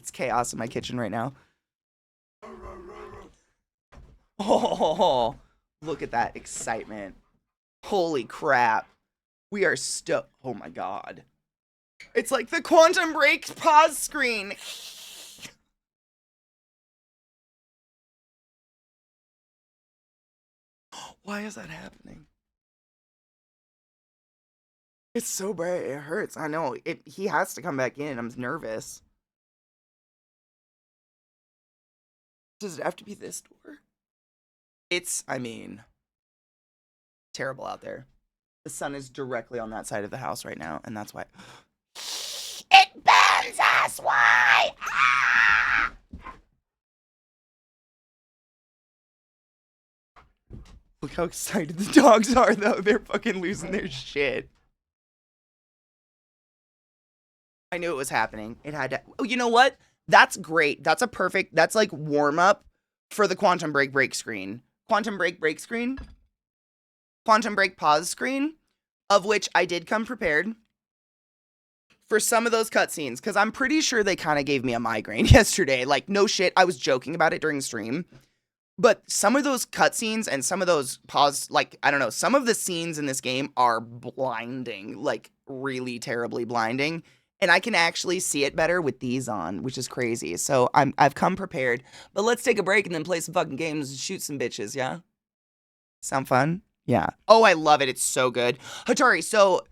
It's chaos in my kitchen right now. Oh, look at that excitement. Holy crap. We are oh my god. It's like the Quantum Break pause screen. Why is that happening? It's so bright. It hurts. I know. He has to come back in. I'm nervous. Does it have to be this door? I mean, terrible out there. The sun is directly on that side of the house right now, and that's why. It yes, why? Ah! Look how excited the dogs are, though. They're fucking losing their shit. I knew it was happening. It had to. Oh, you know what? That's great. That's a perfect. That's like warm up for the Quantum Break screen. Quantum Break screen. Quantum Break pause screen, of which I did come prepared for some of those cutscenes, because I'm pretty sure they kind of gave me a migraine yesterday. Like, no shit. I was joking about it during stream. But some of those cutscenes and some of those pause, like, I don't know, some of the scenes in this game are blinding, like, really terribly blinding. And I can actually see it better with these on, which is crazy. So I've come prepared. But let's take a break and then play some fucking games and shoot some bitches, yeah? Sound fun? Yeah. Oh, I love it. It's so good. Hatari, so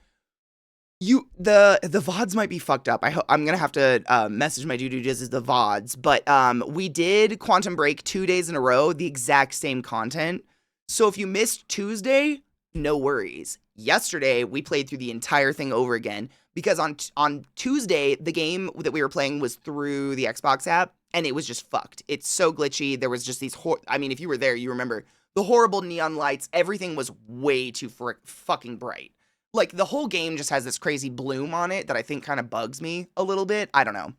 the VODs might be fucked up. I'm gonna have to message my dude who does the VODs, but we did Quantum Break 2 days in a row, the exact same content. So if you missed Tuesday, no worries. Yesterday we played through the entire thing over again because on Tuesday the game that we were playing was through the Xbox app and it was just fucked. It's so glitchy. There was just these I mean, if you were there, you remember the horrible neon lights. Everything was way too fucking bright. Like, the whole game just has this crazy bloom on it that I think kind of bugs me a little bit. I don't know.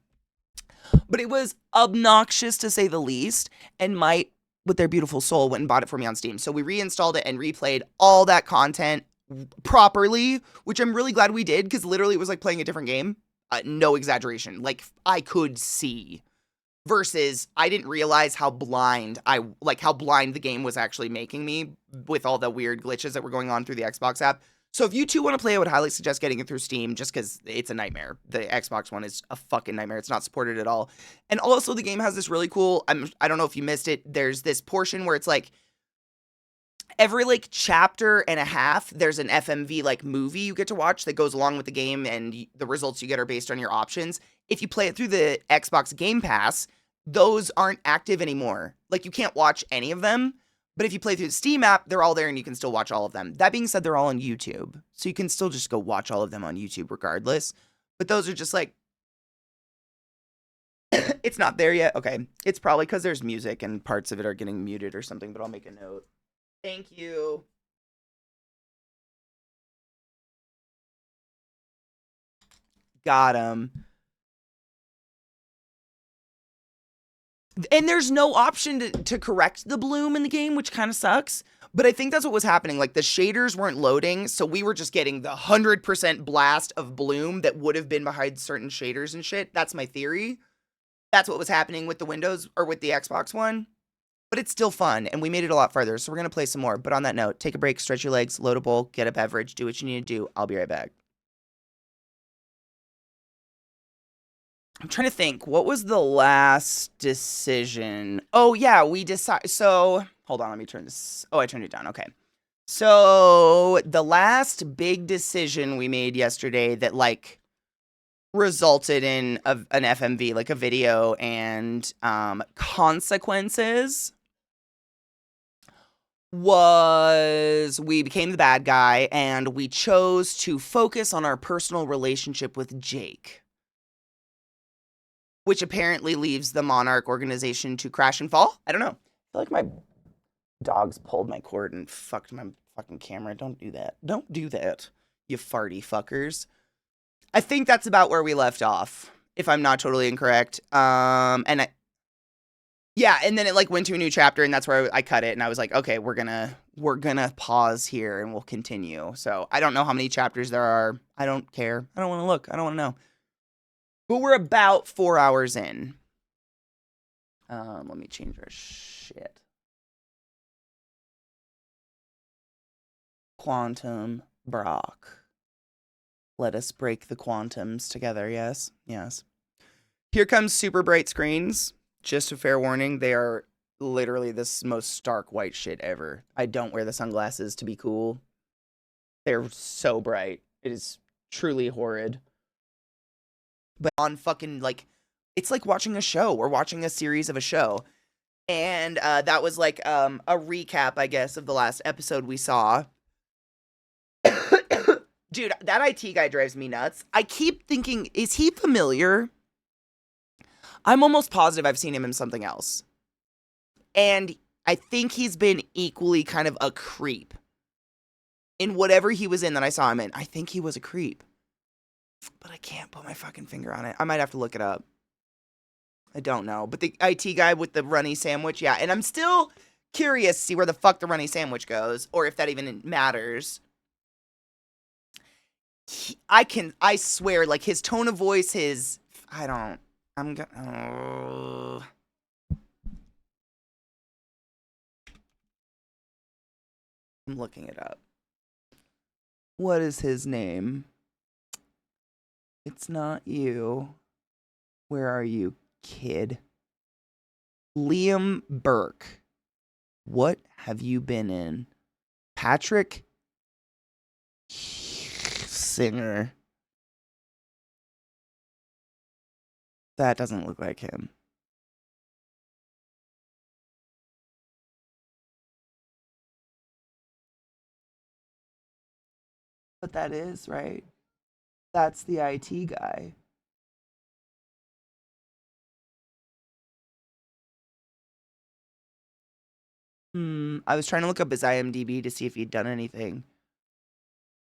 But it was obnoxious to say the least, and Might, with their beautiful soul, went and bought it for me on Steam. So we reinstalled it and replayed all that content properly, which I'm really glad we did, because literally it was like playing a different game. No exaggeration. Like, I could see. Versus, I didn't realize how blind the game was actually making me with all the weird glitches that were going on through the Xbox app. So if you too want to play, I would highly suggest getting it through Steam just because it's a nightmare. The Xbox One is a fucking nightmare. It's not supported at all. And also the game has this really cool, I don't know if you missed it, there's this portion where it's like every like chapter and a half, there's an FMV like movie you get to watch that goes along with the game, and the results you get are based on your options. If you play it through the Xbox Game Pass, those aren't active anymore. Like, you can't watch any of them. But if you play through the Steam app, they're all there and you can still watch all of them. That being said, they're all on YouTube. So you can still just go watch all of them on YouTube regardless. But those are just like, it's not there yet. Okay. It's probably because there's music and parts of it are getting muted or something, but I'll make a note. Thank you. Got him. And there's no option to correct the bloom in the game, which kind of sucks. But I think that's what was happening. Like, the shaders weren't loading, so we were just getting the 100% blast of bloom that would have been behind certain shaders and shit. That's my theory. That's what was happening with the Windows, or with the Xbox One. But it's still fun, and we made it a lot farther, so we're going to play some more. But on that note, take a break, stretch your legs, load a bowl, get a beverage, do what you need to do. I'll be right back. I'm trying to think, what was the last decision? Oh, yeah, we decided, so, hold on, let me turn this, oh, I turned it down, okay. So, the last big decision we made yesterday that, like, resulted in an FMV, like a video, and consequences, was we became the bad guy, and we chose to focus on our personal relationship with Jake. Which apparently leaves the Monarch organization to crash and fall. I don't know. I feel like my dogs pulled my cord and fucked my fucking camera. Don't do that. Don't do that, you farty fuckers. I think that's about where we left off, if I'm not totally incorrect. Yeah, and then it like went to a new chapter, and that's where I cut it, and I was like, okay, we're gonna pause here, and we'll continue. So I don't know how many chapters there are. I don't care. I don't want to look. I don't want to know. But we're about 4 hours in. Let me change our shit. Quantum Brock. Let us break the quantums together, yes? Yes. Here comes super bright screens. Just a fair warning, they are literally the most stark white shit ever. I don't wear the sunglasses to be cool. They're so bright. It is truly horrid. But on fucking, like, it's like watching a show. We're watching a series of a show. And that was like a recap, I guess, of the last episode we saw. Dude, that IT guy drives me nuts. I keep thinking, is he familiar? I'm almost positive I've seen him in something else. And I think he's been equally kind of a creep. In whatever he was in that I saw him in, I think he was a creep. But I can't put my fucking finger on it. I might have to look it up. I don't know. But the IT guy with the runny sandwich, yeah. And I'm still curious to see where the fuck the runny sandwich goes, or if that even matters. I swear, like, his tone of voice, I'm looking it up. What is his name? It's not you. Where are you, kid? Liam Burke. What have you been in? Patrick Singer. That doesn't look like him. But that is, right? That's the IT guy. I was trying to look up his IMDb to see if he'd done anything.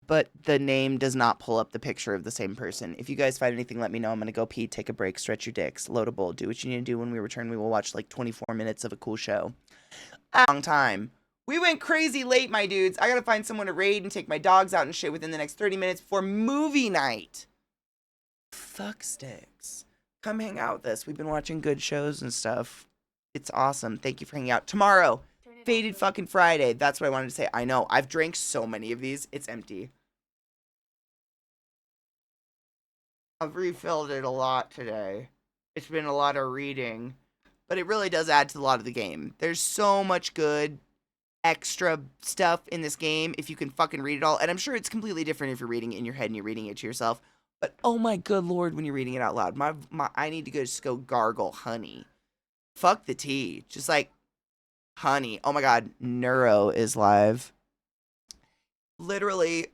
But the name does not pull up the picture of the same person. If you guys find anything, let me know. I'm going to go pee, take a break, stretch your dicks, load a bowl, do what you need to do. When we return, we will watch like 24 minutes of a cool show. A long time. We went crazy late, my dudes. I got to find someone to raid and take my dogs out and shit within the next 30 minutes for movie night. Fuck sticks. Come hang out with us. We've been watching good shows and stuff. It's awesome. Thank you for hanging out. Tomorrow, Faded fucking Friday. That's what I wanted to say. I know. I've drank so many of these. It's empty. I've refilled it a lot today. It's been a lot of reading. But it really does add to a lot of the game. There's so much good extra stuff in this game if you can fucking read it all. And I'm sure it's completely different if you're reading it in your head and you're reading it to yourself. But oh my good lord, when you're reading it out loud, I need to just go gargle honey. Fuck the tea. Just like honey. Oh my god, Neuro is live. Literally,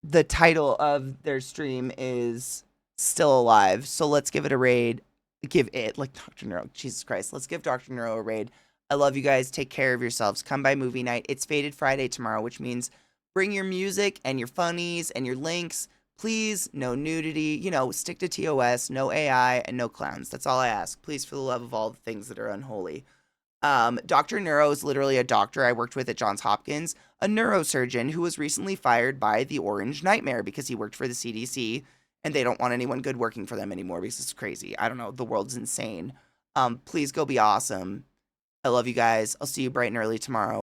the title of their stream is Still Alive. So let's give it a raid. Give it, like Dr. Neuro. Jesus Christ. Let's give Dr. Neuro a raid. I love you guys. Take care of yourselves. Come by movie night. It's Faded Friday tomorrow, which means bring your music and your funnies and your links. Please, no nudity. You know, stick to TOS, no AI, and no clowns. That's all I ask. Please, for the love of all the things that are unholy. Dr. Neuro is literally a doctor I worked with at Johns Hopkins, a neurosurgeon who was recently fired by the Orange Nightmare because he worked for the CDC, and they don't want anyone good working for them anymore because it's crazy. I don't know. The world's insane. Please go be awesome. I love you guys. I'll see you bright and early tomorrow.